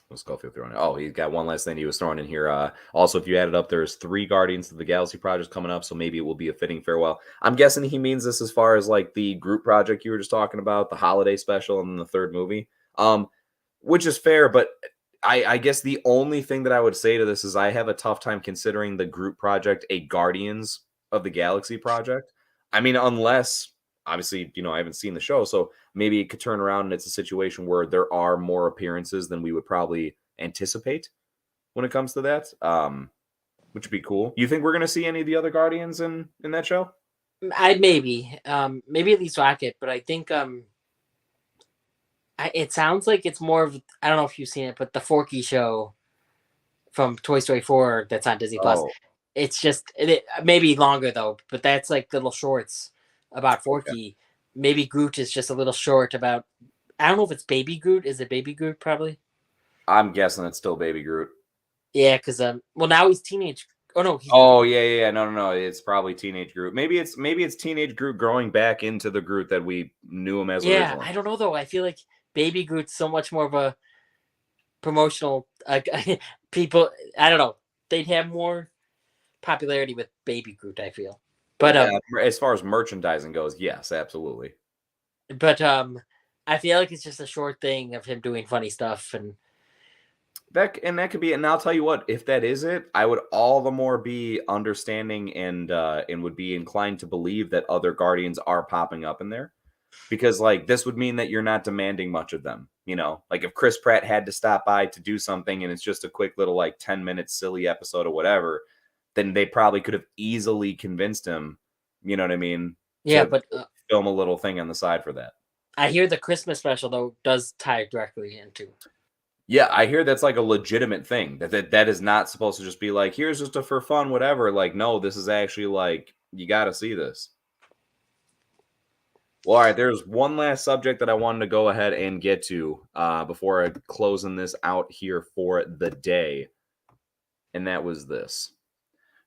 What's Schofield throwing? Oh, he's got one last thing he was throwing in here. Also, if you add it up, there's 3 Guardians of the Galaxy projects coming up, so maybe it will be a fitting farewell. I'm guessing he means this as far as like the group project you were just talking about, the holiday special, and then the 3rd movie. Which is fair, but I guess the only thing that I would say to this is I have a tough time considering the group project a Guardians of the Galaxy project. I mean, unless obviously, I haven't seen the show, so maybe it could turn around and it's a situation where there are more appearances than we would probably anticipate when it comes to that. Which would be cool. You think we're gonna see any of the other Guardians in that show? I maybe at least Rocket, but I think it sounds like it's more of, I don't know if you've seen it, but the Forky show from Toy Story 4 that's on Disney Plus. Oh, It's just maybe longer though, but that's like little shorts about okay. Forky. Maybe Groot is just a little short about. I don't know if it's Baby Groot. Is it Baby Groot? Probably. I'm guessing it's still Baby Groot. Yeah, because well now he's teenage. Oh no, Oh yeah. No. It's probably teenage Groot. Maybe it's teenage Groot growing back into the Groot that we knew him as yeah. originally. I don't know though. I feel like Baby Groot's so much more of a promotional. People, I don't know. They'd have more popularity with Baby Groot. I feel, but Yeah, as far as merchandising goes, yes, absolutely. but I feel like it's just a short thing of him doing funny stuff and That could be, and I'll tell you what, if that is it, I would all the more be understanding and would be inclined to believe that other Guardians are popping up in there. Because like this would mean that you're not demanding much of them, like if Chris Pratt had to stop by to do something and it's just a quick little like 10-minute silly episode or whatever, then they probably could have easily convinced him, you know what I mean, yeah, to but film a little thing on the side for that. I hear the Christmas special though does tie directly into. Yeah, I hear that's like a legitimate thing. That is not supposed to just be like, here's just a for fun, whatever. Like, no, this is actually like you got to see this. Well, all right, there's one last subject that I wanted to go ahead and get to before closing this out here for the day, and that was this.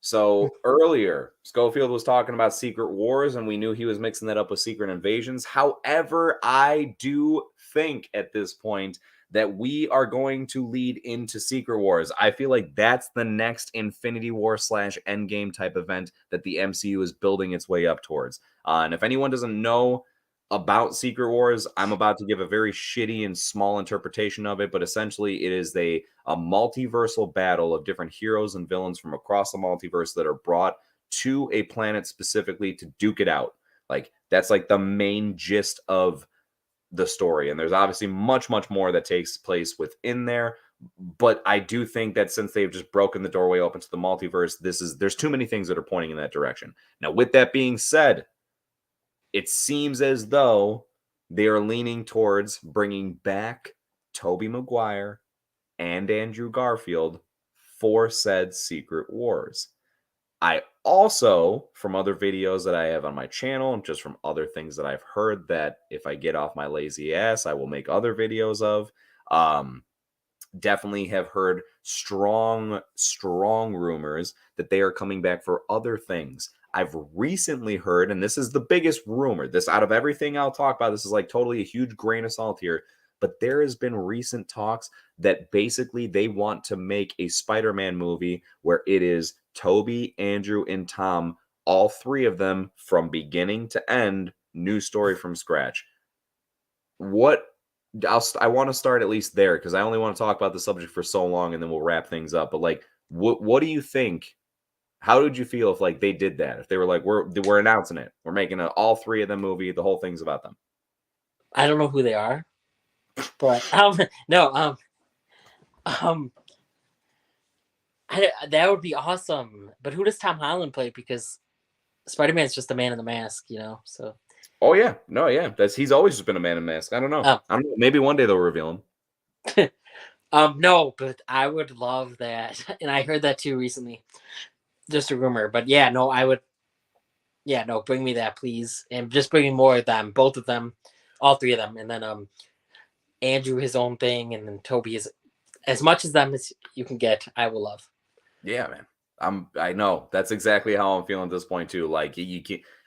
So earlier, Schofield was talking about Secret Wars, and we knew he was mixing that up with Secret Invasions. However, I do think at this point that we are going to lead into Secret Wars. I feel like that's the next Infinity War / Endgame type event that the MCU is building its way up towards. And if anyone doesn't know about Secret Wars, I'm about to give a very shitty and small interpretation of it, but essentially it is a multiversal battle of different heroes and villains from across the multiverse that are brought to a planet specifically to duke it out. Like that's like the main gist of the story, and there's obviously much more that takes place within there, but I do think that since they've just broken the doorway open to the multiverse, there's too many things that are pointing in that direction. Now with that being said, it seems as though they are leaning towards bringing back Tobey Maguire and Andrew Garfield for said Secret Wars. I also, from other videos that I have on my channel and just from other things that I've heard, that if I get off my lazy ass, I will make other videos of. Definitely have heard strong rumors that they are coming back for other things. I've recently heard, and this is the biggest rumor, this out of everything I'll talk about, this is like totally a huge grain of salt here, but there has been recent talks that basically they want to make a Spider-Man movie where it is Toby, Andrew, and Tom, all three of them from beginning to end, new story from scratch. What I want to start at least there because I only want to talk about the subject for so long and then we'll wrap things up. But like, what do you think? How did you feel if like they did that? If they were like, we're announcing it, we're making all three of them movie, the whole thing's about them. I don't know who they are, but no, that would be awesome. But who does Tom Holland play? Because Spider-Man's just a man in the mask, you know. So. Oh yeah, no, yeah, he's always just been a man in mask. I don't know. Oh. I don't know. Maybe one day they'll reveal him. No, but I would love that, and I heard that too recently. Just a rumor, but yeah, no, I would. Yeah, no, bring me that, please, and just bring me more of them, both of them, all three of them, and then Andrew his own thing, and then Toby is as much as them as you can get. I will love. Yeah, man. I know that's exactly how I'm feeling at this point too. Like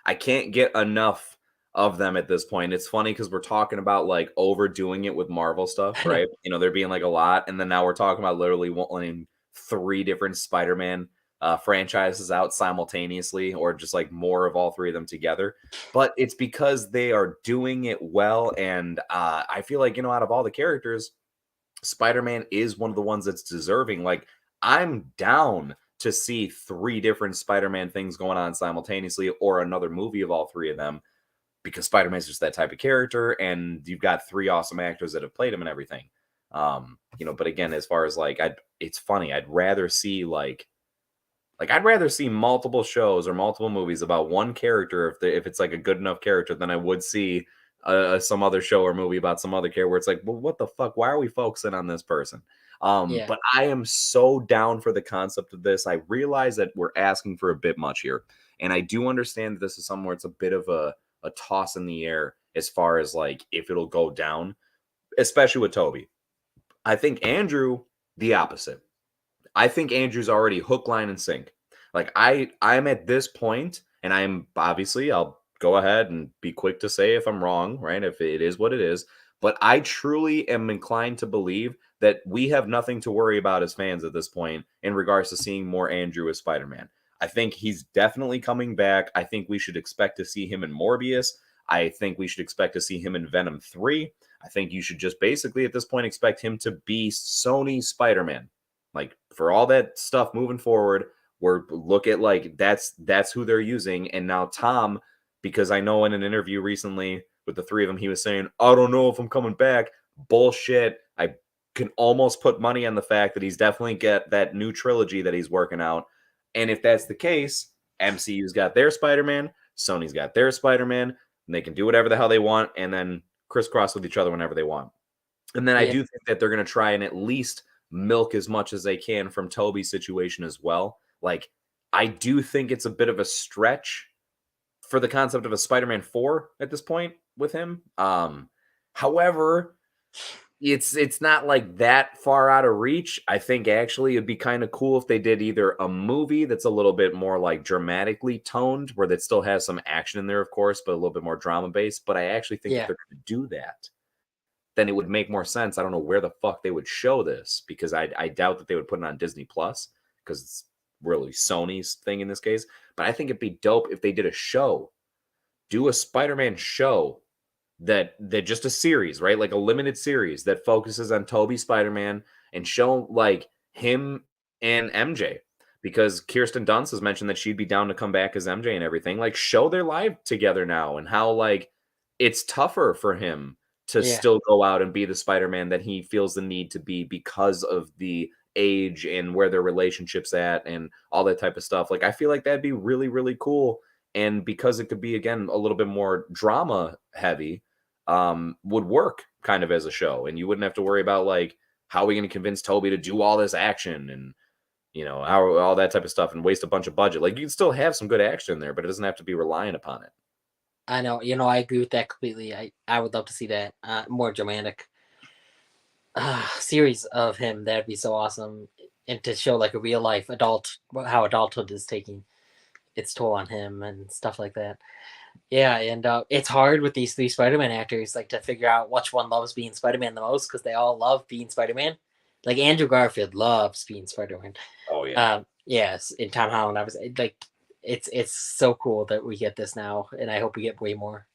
I can't get enough of them at this point. It's funny because we're talking about like overdoing it with Marvel stuff, right? You know, there being like a lot, and then now we're talking about literally wanting 3 different Spider-Man franchises out simultaneously, or just like more of all 3 of them together. But it's because they are doing it well, and I feel like, you know, out of all the characters, Spider-Man is one of the ones that's deserving. Like, I'm down to see 3 different Spider-Man things going on simultaneously, or another movie of all 3 of them, because Spider-Man's just that type of character, and you've got 3 awesome actors that have played him and everything. You know, but again, as far as like, it's funny. I'd rather see I'd rather see multiple shows or multiple movies about one character if it's like a good enough character than I would see some other show or movie about some other character where it's like, well, what the fuck? Why are we focusing on this person? Yeah. But I am so down for the concept of this. I realize that we're asking for a bit much here, and I do understand that this is somewhere it's a bit of a toss in the air as far as like if it'll go down, especially with Toby. I think Andrew, the opposite. I think Andrew's already hook, line, and sink. Like I'm at this point, and I'm obviously I'll go ahead and be quick to say if I'm wrong, right? If it is what it is. But I truly am inclined to believe that we have nothing to worry about as fans at this point in regards to seeing more Andrew as Spider-Man. I think he's definitely coming back. I think we should expect to see him in Morbius. I think we should expect to see him in Venom 3. I think you should just basically at this point expect him to be Sony Spider-Man. Like, for all that stuff moving forward, we're look at like that's who they're using. And now Tom, because I know in an interview recently with the 3 of them, he was saying, I don't know if I'm coming back. Bullshit. I can almost put money on the fact that he's definitely get that new trilogy that he's working out. And if that's the case, MCU's got their Spider-Man, Sony's got their Spider-Man, and they can do whatever the hell they want and then crisscross with each other whenever they want. And then I do think that they're going to try and at least milk as much as they can from Toby's situation as well. Like, I do think it's a bit of a stretch for the concept of a Spider-Man 4 at this point with him. However, it's not like that far out of reach. I think actually it'd be kind of cool if they did either a movie that's a little bit more like dramatically toned, where that still has some action in there, of course, but a little bit more drama based. But I actually think if they're going to do that, then it would make more sense. I don't know where the fuck they would show this, because I doubt that they would put it on Disney Plus, because it's really Sony's thing in this case. But I think it'd be dope if they did a show, do a Spider-Man show that just a series, right? Like a limited series that focuses on Toby Spider-Man and show like him and MJ, because Kirsten Dunst has mentioned that she'd be down to come back as MJ and everything. Like, show their life together now and how like it's tougher for him to still go out and be the Spider-Man that he feels the need to be because of the age and where their relationship's at and all that type of stuff. Like, I feel like that'd be really, really cool. And because it could be, again, a little bit more drama heavy, would work kind of as a show. And you wouldn't have to worry about like, how are we going to convince Toby to do all this action and, you know, all that type of stuff and waste a bunch of budget. Like, you can still have some good action in there, but it doesn't have to be reliant upon it. I know, you know, I agree with that completely. I would love to see that more dramatic series of him. That'd be so awesome, and to show like a real life adult, how adulthood is taking its toll on him and stuff like that. Yeah, and it's hard with these three Spider-Man actors, like to figure out which one loves being Spider-Man the most because they all love being Spider-Man. Like Andrew Garfield loves being Spider-Man. Oh yeah. Yes, in Tom Holland, I was like, it's so cool that we get this now, and I hope we get way more.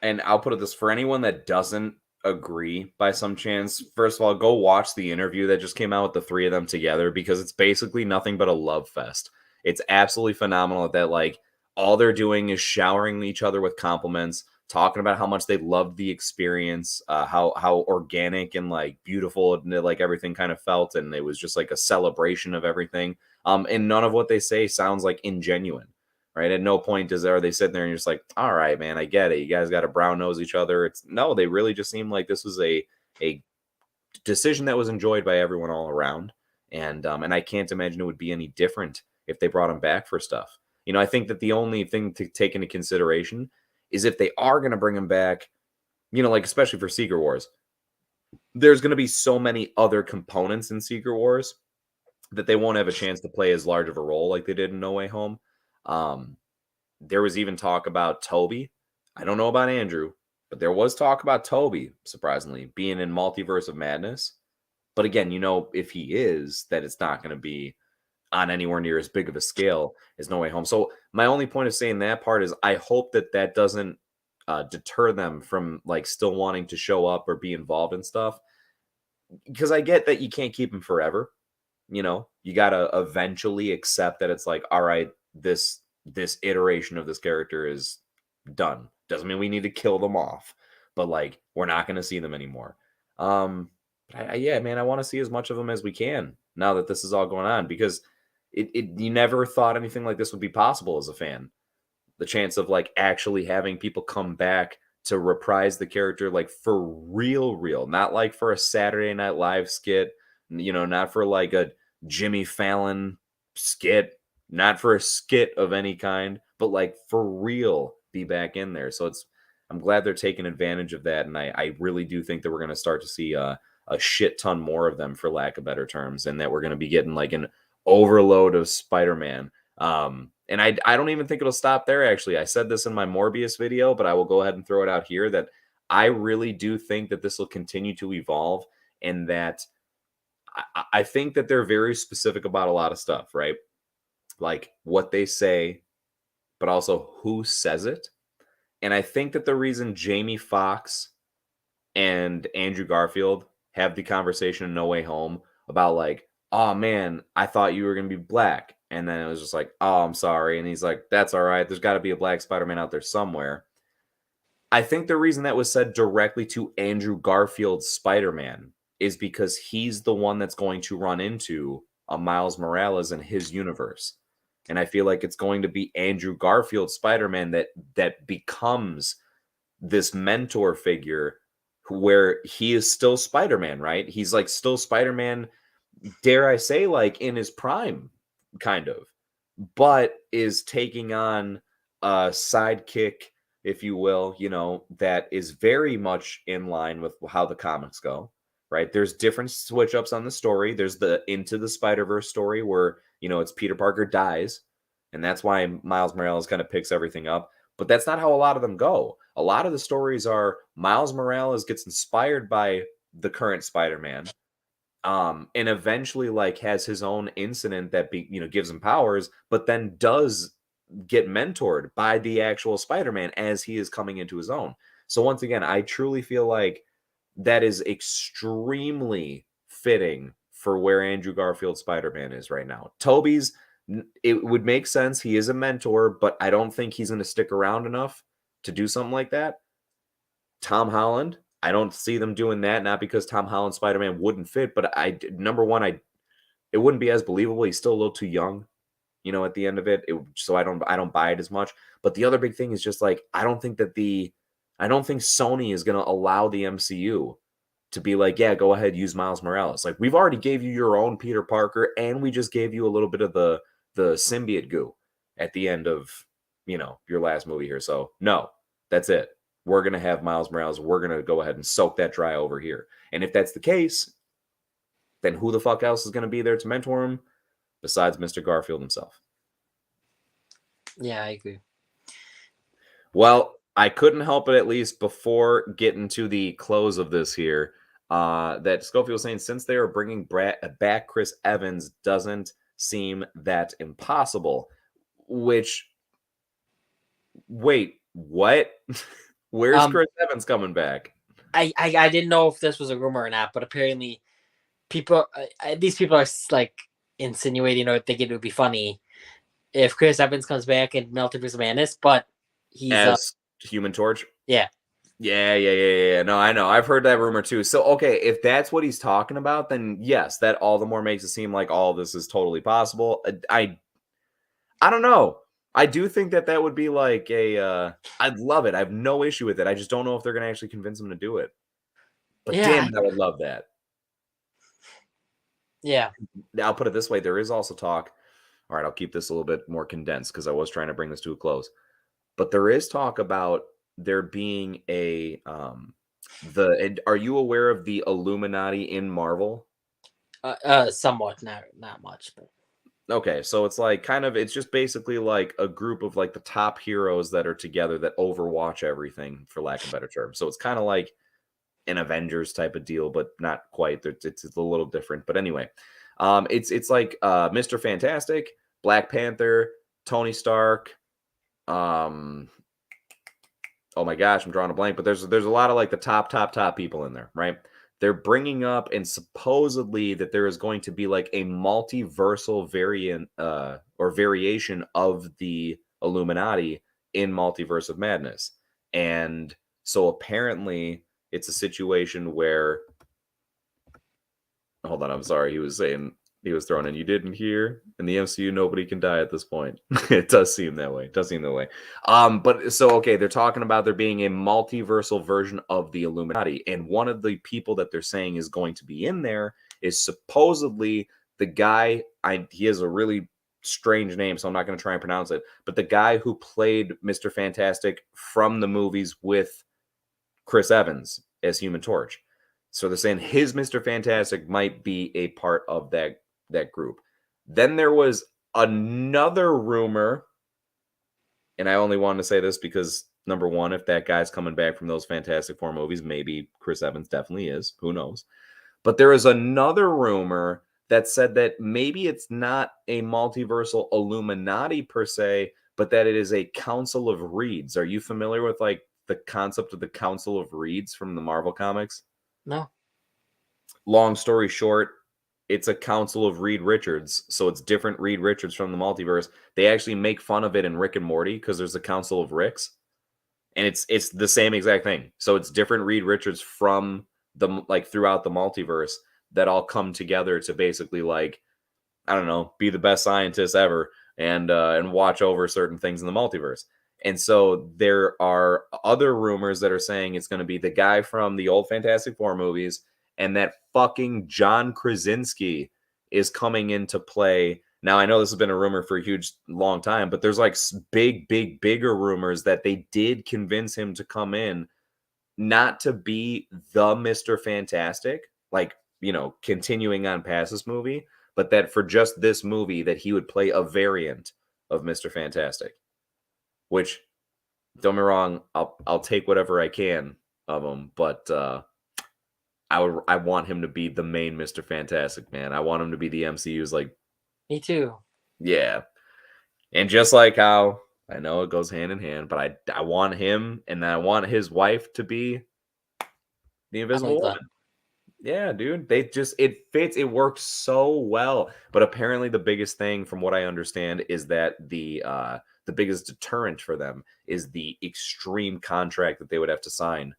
And I'll put it this, for anyone that doesn't agree by some chance, first of all, go watch the interview that just came out with the three of them together, because it's basically nothing but a love fest. It's absolutely phenomenal that like all they're doing is showering each other with compliments, talking about how much they loved the experience, how organic and like beautiful and like everything kind of felt, and it was just like a celebration of everything. And none of what they say sounds like ingenuine, right? At no point are they sitting there and you're just like, all right, man, I get it. You guys got to brown nose each other. It's no, they really just seem like this was a decision that was enjoyed by everyone all around. And I can't imagine it would be any different if they brought him back for stuff. You know, I think that the only thing to take into consideration is if they are going to bring him back, you know, like especially for Secret Wars, there's going to be so many other components in Secret Wars that they won't have a chance to play as large of a role like they did in No Way Home. Um, there was even talk about Toby. I don't know about Andrew, but there was talk about Toby, surprisingly, being in Multiverse of Madness. But again, you know, if he is, that it's not going to be on anywhere near as big of a scale as No Way Home. So my only point of saying that part is I hope that that doesn't deter them from like still wanting to show up or be involved in stuff. Because I get that you can't keep him forever. You know, you got to eventually accept that it's like, all right, this iteration of this character is done. Doesn't mean we need to kill them off, but like we're not going to see them anymore. Yeah, man, I want to see as much of them as we can now that this is all going on, because you never thought anything like this would be possible as a fan. The chance of like actually having people come back to reprise the character like for real, not like for a Saturday Night Live skit, you know, not for like a Jimmy Fallon skit, not for a skit of any kind, but like for real be back in there. So I'm glad they're taking advantage of that. And I really do think that we're going to start to see a shit ton more of them, for lack of better terms, and that we're going to be getting like an overload of Spider-Man. And I don't even think it'll stop there, actually. I said this in my Morbius video, but I will go ahead and throw it out here that I really do think that this will continue to evolve, and that I think that they're very specific about a lot of stuff, right? Like what they say, but also who says it. And I think that the reason Jamie Foxx and Andrew Garfield have the conversation in No Way Home about like, oh man, I thought you were gonna be black. And then it was just like, oh, I'm sorry. And he's like, that's all right. There's got to be a black Spider-Man out there somewhere. I think the reason that was said directly to Andrew Garfield's Spider-Man is because he's the one that's going to run into a Miles Morales in his universe. And I feel like it's going to be Andrew Garfield's Spider-Man that becomes this mentor figure where he is still Spider-Man, right? He's like still Spider-Man, dare I say, like in his prime, kind of, but is taking on a sidekick, if you will, you know, that is very much in line with how the comics go, right? There's different switch ups on the story. There's the Into the Spider-Verse story where, you know, it's Peter Parker dies, and that's why Miles Morales kind of picks everything up. But that's not how a lot of them go. A lot of the stories are Miles Morales gets inspired by the current Spider-Man, and eventually like has his own incident that gives him powers, but then does get mentored by the actual Spider-Man as he is coming into his own. So once again, I truly feel like that is extremely fitting for where Andrew Garfield Spider-Man is right now. Toby's, it would make sense. He is a mentor, but I don't think he's going to stick around enough to do something like that. Tom Holland, I don't see them doing that. Not because Tom Holland Spider-Man wouldn't fit, but number one, it wouldn't be as believable. He's still a little too young, you know, at the end of it. So I don't buy it as much. But the other big thing is just like I don't think Sony is going to allow the MCU to be like, yeah, go ahead, use Miles Morales. Like we've already gave you your own Peter Parker, and we just gave you a little bit of the symbiote goo at the end of your last movie here. So no, that's it. We're going to have Miles Morales. We're going to go ahead and soak that dry over here. And if that's the case, then who the fuck else is going to be there to mentor him besides Mr. Garfield himself? Yeah, I agree. Well, I couldn't help it, at least before getting to the close of this here, that Schofield was saying since they are bringing back Chris Evans doesn't seem that impossible. Which, wait, what? Where's Um, Chris Evans coming back? I didn't know if this was a rumor or not, but apparently people, these people are like insinuating or thinking it would be funny if Chris Evans comes back in Multiverse of Madness, but he's As Human Torch? yeah. Yeah. No, I know. I've heard that rumor too. So, okay, if that's what he's talking about, then yes, that all the more makes it seem like all this is totally possible. I don't know. I do think that that would be like I'd love it. I have no issue with it. I just don't know if they're going to actually convince him to do it. But Yeah, damn it, I would love that. yeah. I'll put it this way: there is also talk. All right, I'll keep this a little bit more condensed because I was trying to bring this to a close. But there is talk about there being are you aware of the Illuminati in Marvel? Somewhat, not much, but Okay, so it's like it's just basically like a group of like the top heroes that are together that overwatch everything, for lack of a better term. So it's kind of like an Avengers type of deal, but not quite. It's a little different. But anyway, it's like Mr. Fantastic, Black Panther, Tony Stark, um oh my gosh, I'm drawing a blank, but there's a lot of like the top people in there, right? They're bringing up and supposedly that there is going to be like a multiversal variant or variation of the Illuminati in Multiverse of Madness. And so apparently it's a situation where hold on, I'm sorry, he was saying he was throwing in you didn't hear in the MCU nobody can die at this point. It does seem that way. It does seem that way. But so okay, they're talking about there being a multiversal version of the Illuminati, and one of the people that they're saying is going to be in there is supposedly the guy. He has a really strange name, so I'm not going to try and pronounce it. But the guy who played Mr. Fantastic from the movies with Chris Evans as Human Torch. So they're saying his Mr. Fantastic might be a part of that group. Then there was another rumor, and I only wanted to say this because number one, if that guy's coming back from those Fantastic Four movies, maybe Chris Evans definitely is. Who knows? But there is another rumor that said that maybe it's not a multiversal Illuminati per se, but that it is a Council of Reeds. Are you familiar with like the concept of the Council of Reeds from the Marvel comics? no. Long story short, it's a Council of Reed Richards. So it's different Reed Richards from the multiverse. They actually make fun of it in Rick and Morty because there's a Council of Ricks. And it's the same exact thing. So it's different Reed Richards from the like throughout the multiverse that all come together to basically like I don't know, be the best scientists ever and watch over certain things in the multiverse. And so there are other rumors that are saying it's going to be the guy from the old Fantastic Four movies and that fucking John Krasinski is coming into play. Now I know this has been a rumor for a huge long time, but there's like bigger rumors that they did convince him to come in not to be the Mr. Fantastic, like, continuing on past this movie, but that for just this movie that he would play a variant of Mr. Fantastic. Which, don't get me wrong, I'll take whatever I can of him, but I want him to be the main Mr. Fantastic, man. I want him to be the MCU's like, Me too. yeah. And just like how I know it goes hand in hand, but I want him and I want his wife to be the Invisible Emily Blunt. Woman. Yeah, dude. It fits. It works so well. But apparently the biggest thing from what I understand is that the biggest deterrent for them is the extreme contract that they would have to sign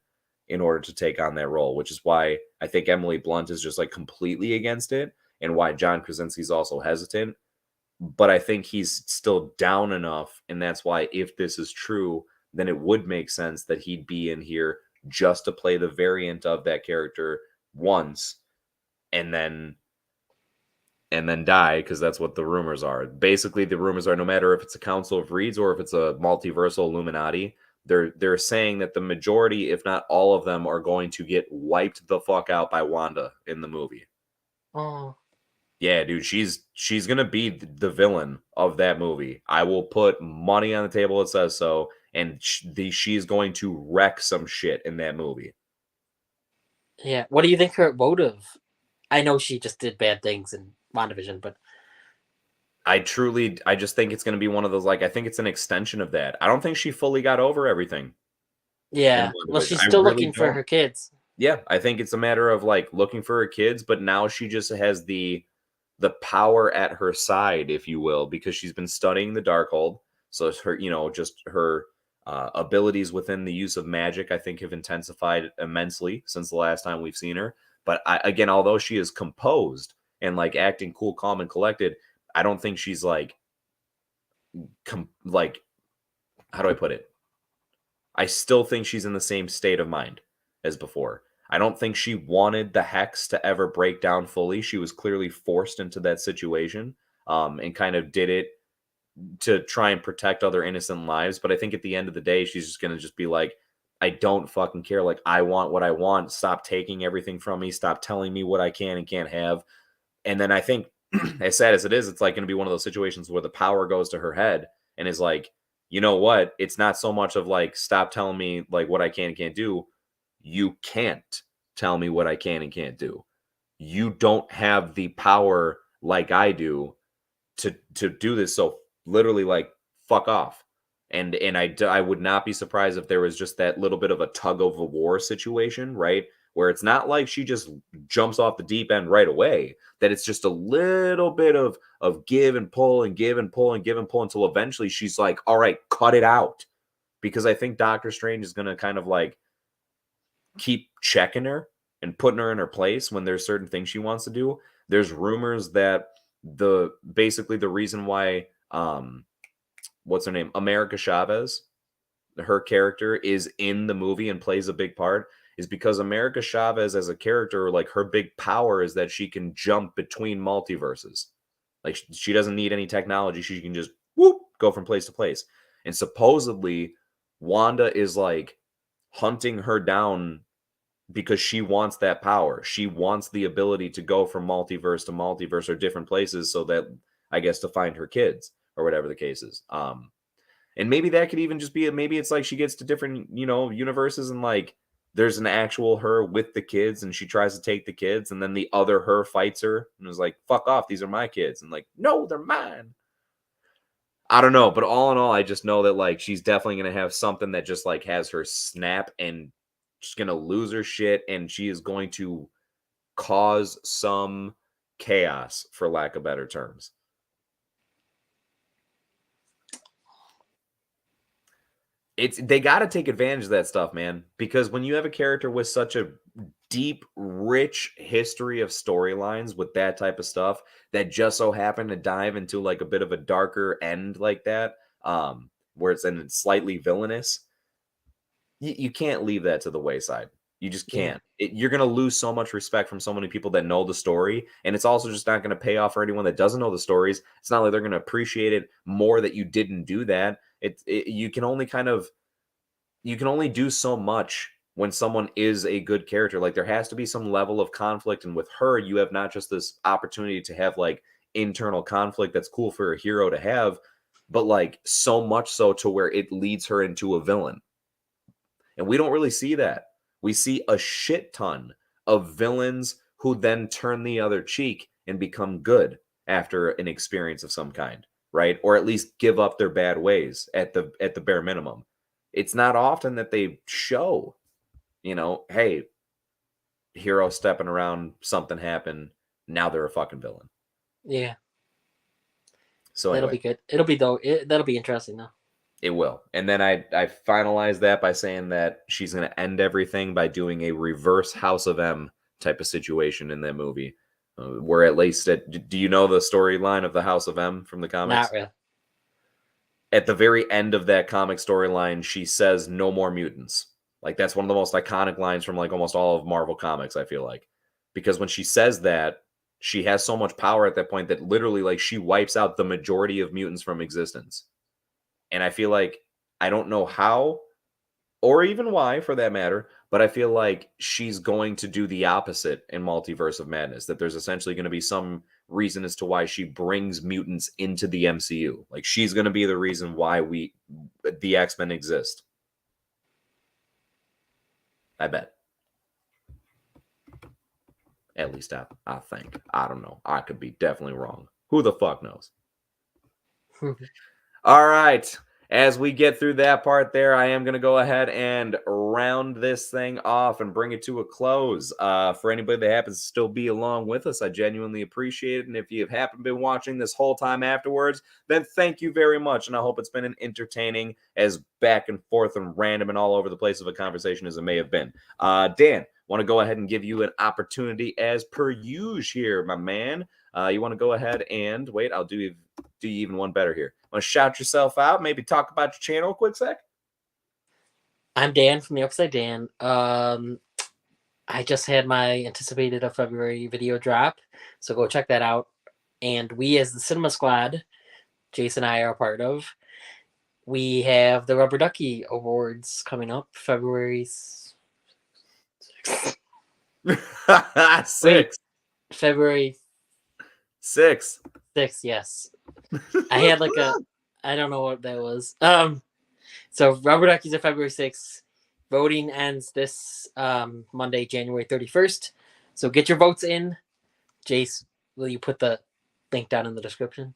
in order to take on that role, which is why I think Emily Blunt is just like completely against it and why John Krasinski's also hesitant. But I think he's still down enough, and that's why if this is true, then it would make sense that he'd be in here just to play the variant of that character once and then die, because that's what the rumors are. Basically the rumors are no matter if it's a Council of Reeds or if it's a multiversal Illuminati, they're saying that the majority, if not all of them, are going to get wiped the fuck out by Wanda in the movie. Oh, Yeah, dude, she's gonna be the villain of that movie. I will put money on the table that says so. and she's going to wreck some shit in that movie. Yeah. What do you think her motive? I know she just did bad things in WandaVision, but I just think it's going to be one of those, like, I think it's an extension of that. I don't think she fully got over everything in yeah. Well, WandaVision. she's I still really looking for don't. her kids. Yeah, I think it's a matter of like looking for her kids, but now she just has the power at her side, if you will, because she's been studying the Darkhold. So it's her, just her abilities within the use of magic, I think, have intensified immensely since the last time we've seen her. But again, although she is composed and like acting cool, calm, and collected, I don't think she's like, like, how do I put it? I still think she's in the same state of mind as before. I don't think she wanted the hex to ever break down fully. She was clearly forced into that situation, and kind of did it to try and protect other innocent lives. But I think at the end of the day, she's just going to just be like, I don't fucking care. Like, I want what I want. Stop taking everything from me. Stop telling me what I can and can't have. And then I think, as sad as it is, it's like going to be one of those situations where the power goes to her head and is like, you know what? It's not so much of like, stop telling me like what I can and can't do. You can't tell me what I can and can't do. You don't have the power like I do to do this. So literally, like, fuck off. And I would not be surprised if there was just that little bit of a tug of a war situation, right? Where it's not like she just jumps off the deep end right away. That it's just a little bit of give and pull and give and pull and give and pull until eventually she's like, all right, cut it out. Because I think Doctor Strange is going to kind of like keep checking her and putting her in her place when there's certain things she wants to do. There's rumors that basically the reason why what's her name? America Chavez, her character is in the movie and plays a big part is because America Chavez as a character, like her big power is that she can jump between multiverses. Like she doesn't need any technology. She can just whoop go from place to place. And supposedly Wanda is like hunting her down because she wants that power. She wants the ability to go from multiverse to multiverse or different places so that I guess to find her kids or whatever the case is. And maybe that could even just be maybe it's like she gets to different, universes and like there's an actual her with the kids and she tries to take the kids and then the other her fights her and is like, fuck off, these are my kids. And like, no, they're mine. I don't know, but all in all, I just know that like she's definitely gonna have something that just like has her snap and she's gonna lose her shit and she is going to cause some chaos, for lack of better terms. They got to take advantage of that stuff, man, because when you have a character with such a deep, rich history of storylines with that type of stuff that just so happen to dive into like a bit of a darker end like that, where it's slightly villainous, you can't leave that to the wayside. You just can't. You're going to lose so much respect from so many people that know the story. And it's also just not going to pay off for anyone that doesn't know the stories. It's not like they're going to appreciate it more that you didn't do that. You can only do so much when someone is a good character. Like there has to be some level of conflict. And with her, you have not just this opportunity to have like internal conflict that's cool for a hero to have, but like so much so to where it leads her into a villain. And we don't really see that. We see a shit ton of villains who then turn the other cheek and become good after an experience of some kind, right? Or at least give up their bad ways at the bare minimum. It's not often that they show, hey, hero stepping around, something happened, now they're a fucking villain. Yeah. So that'll anyway, be good. That'll be interesting though. it will. And then I finalized that by saying that she's going to end everything by doing a reverse House of M type of situation in that movie. Where at least, do you know the storyline of the House of M from the comics? Not really. At the very end of that comic storyline, she says, "No more mutants." Like that's one of the most iconic lines from like almost all of Marvel comics, I feel like. Because when she says that, she has so much power at that point that literally like she wipes out the majority of mutants from existence. And I feel like I don't know how or even why for that matter, but I feel like she's going to do the opposite in Multiverse of Madness, that there's essentially going to be some reason as to why she brings mutants into the MCU. Like, she's going to be the reason why the X-Men exist. I bet. At least I think. I don't know. I could be definitely wrong. Who the fuck knows? All right. As we get through that part there, I am going to go ahead and round this thing off and bring it to a close. For anybody that happens to still be along with us, I genuinely appreciate it. And if you haven't been watching this whole time afterwards, then thank you very much. And I hope it's been an entertaining, as back and forth and random and all over the place of a conversation as it may have been. Dan, want to go ahead and give you an opportunity as per usual here, my man. You want to go ahead and wait, I'll do you even one better here. Want to shout yourself out, maybe talk about your channel a quick sec? I'm Dan from the Upside Dan. I just had my anticipated of February video drop, so go check that out. And we, as the Cinema Squad, Jason and I are part of, we have the Rubber Ducky Awards coming up February 6th. Six. February 6th. 6th, yes. I had like I don't know what that was. So Rubber Duckies are February 6th. Voting ends this Monday, January 31st. So get your votes in. Jace, will you put the link down in the description?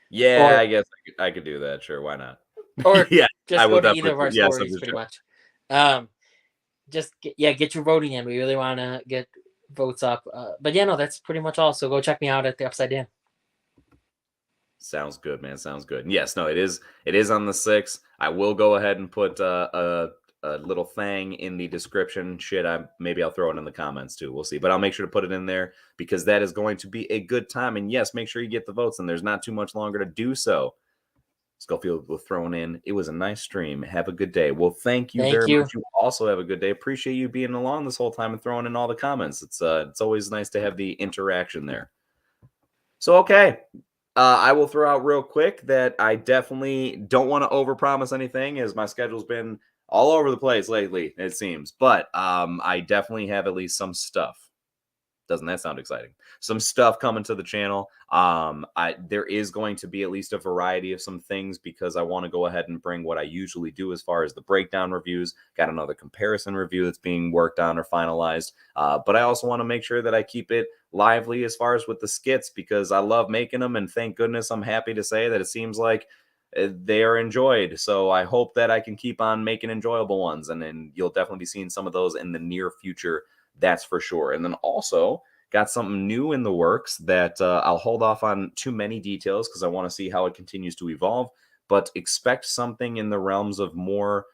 Yeah, I guess I could do that. Sure, why not? Or yeah, just I go will to either of our yes, stories, pretty much. Get your voting in. We really want to get votes up. But yeah, no, that's pretty much all. So go check me out at the Upside Down. Sounds good, man. Sounds good. Yes, no, it is on the 6th. I will go ahead and put a little thing in the description. Maybe I'll throw it in the comments too. We'll see. But I'll make sure to put it in there because that is going to be a good time. And yes, make sure you get the votes, and there's not too much longer to do so. Schofield will throw in. It was a nice stream. Have a good day. Well, thank you very much. You also have a good day. Appreciate you being along this whole time and throwing in all the comments. It's always nice to have the interaction there. So, okay. I will throw out real quick that I definitely don't want to overpromise anything, as my schedule's been all over the place lately, it seems. But I definitely have at least some stuff. Doesn't that sound exciting? Some stuff coming to the channel. There is going to be at least a variety of some things because I want to go ahead and bring what I usually do as far as the breakdown reviews. Got another comparison review that's being worked on or finalized. But I also want to make sure that I keep it lively as far as with the skits because I love making them. And thank goodness I'm happy to say that it seems like they are enjoyed. So I hope that I can keep on making enjoyable ones. And then you'll definitely be seeing some of those in the near future. That's for sure. And then also got something new in the works that I'll hold off on too many details because I want to see how it continues to evolve. But expect something in the realms of more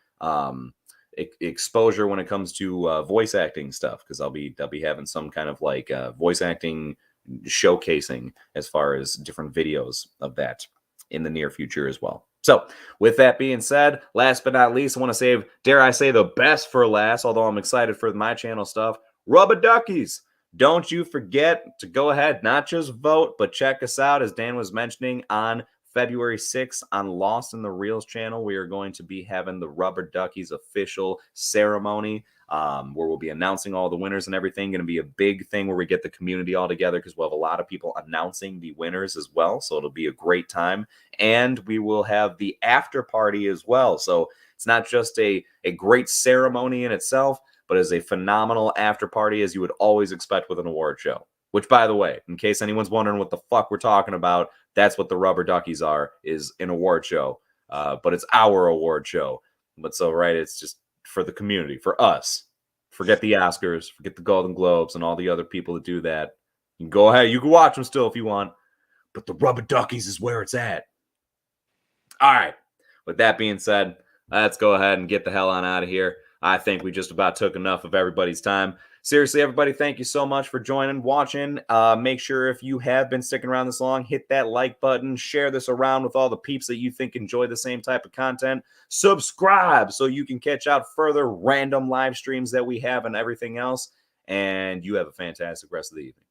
exposure when it comes to voice acting stuff because I'll be having some kind of like voice acting showcasing as far as different videos of that in the near future as well. So with that being said, last but not least, I want to save, dare I say, the best for last, although I'm excited for my channel stuff. Rubber Duckies. Don't you forget to go ahead, not just vote, but check us out, as Dan was mentioning, on February 6th on Lost in the Reels channel. We are going to be having the Rubber Duckies official ceremony where we'll be announcing all the winners and everything. Going to be a big thing where we get the community all together because we'll have a lot of people announcing the winners as well. So it'll be a great time. And we will have the after party as well. So it's not just a great ceremony in itself, but as a phenomenal after party as you would always expect with an award show. Which, by the way, in case anyone's wondering what the fuck we're talking about, that's what the Rubber Duckies are, is an award show. But it's our award show. But so, right, it's just for the community, for us. Forget the Oscars, forget the Golden Globes, and all the other people that do that. You can go ahead, you can watch them still if you want. But the Rubber Duckies is where it's at. All right. With that being said, let's go ahead and get the hell on out of here. I think we just about took enough of everybody's time. Seriously, everybody, thank you so much for joining, watching. Make sure if you have been sticking around this long, hit that like button. Share this around with all the peeps that you think enjoy the same type of content. Subscribe so you can catch out further random live streams that we have and everything else. And you have a fantastic rest of the evening.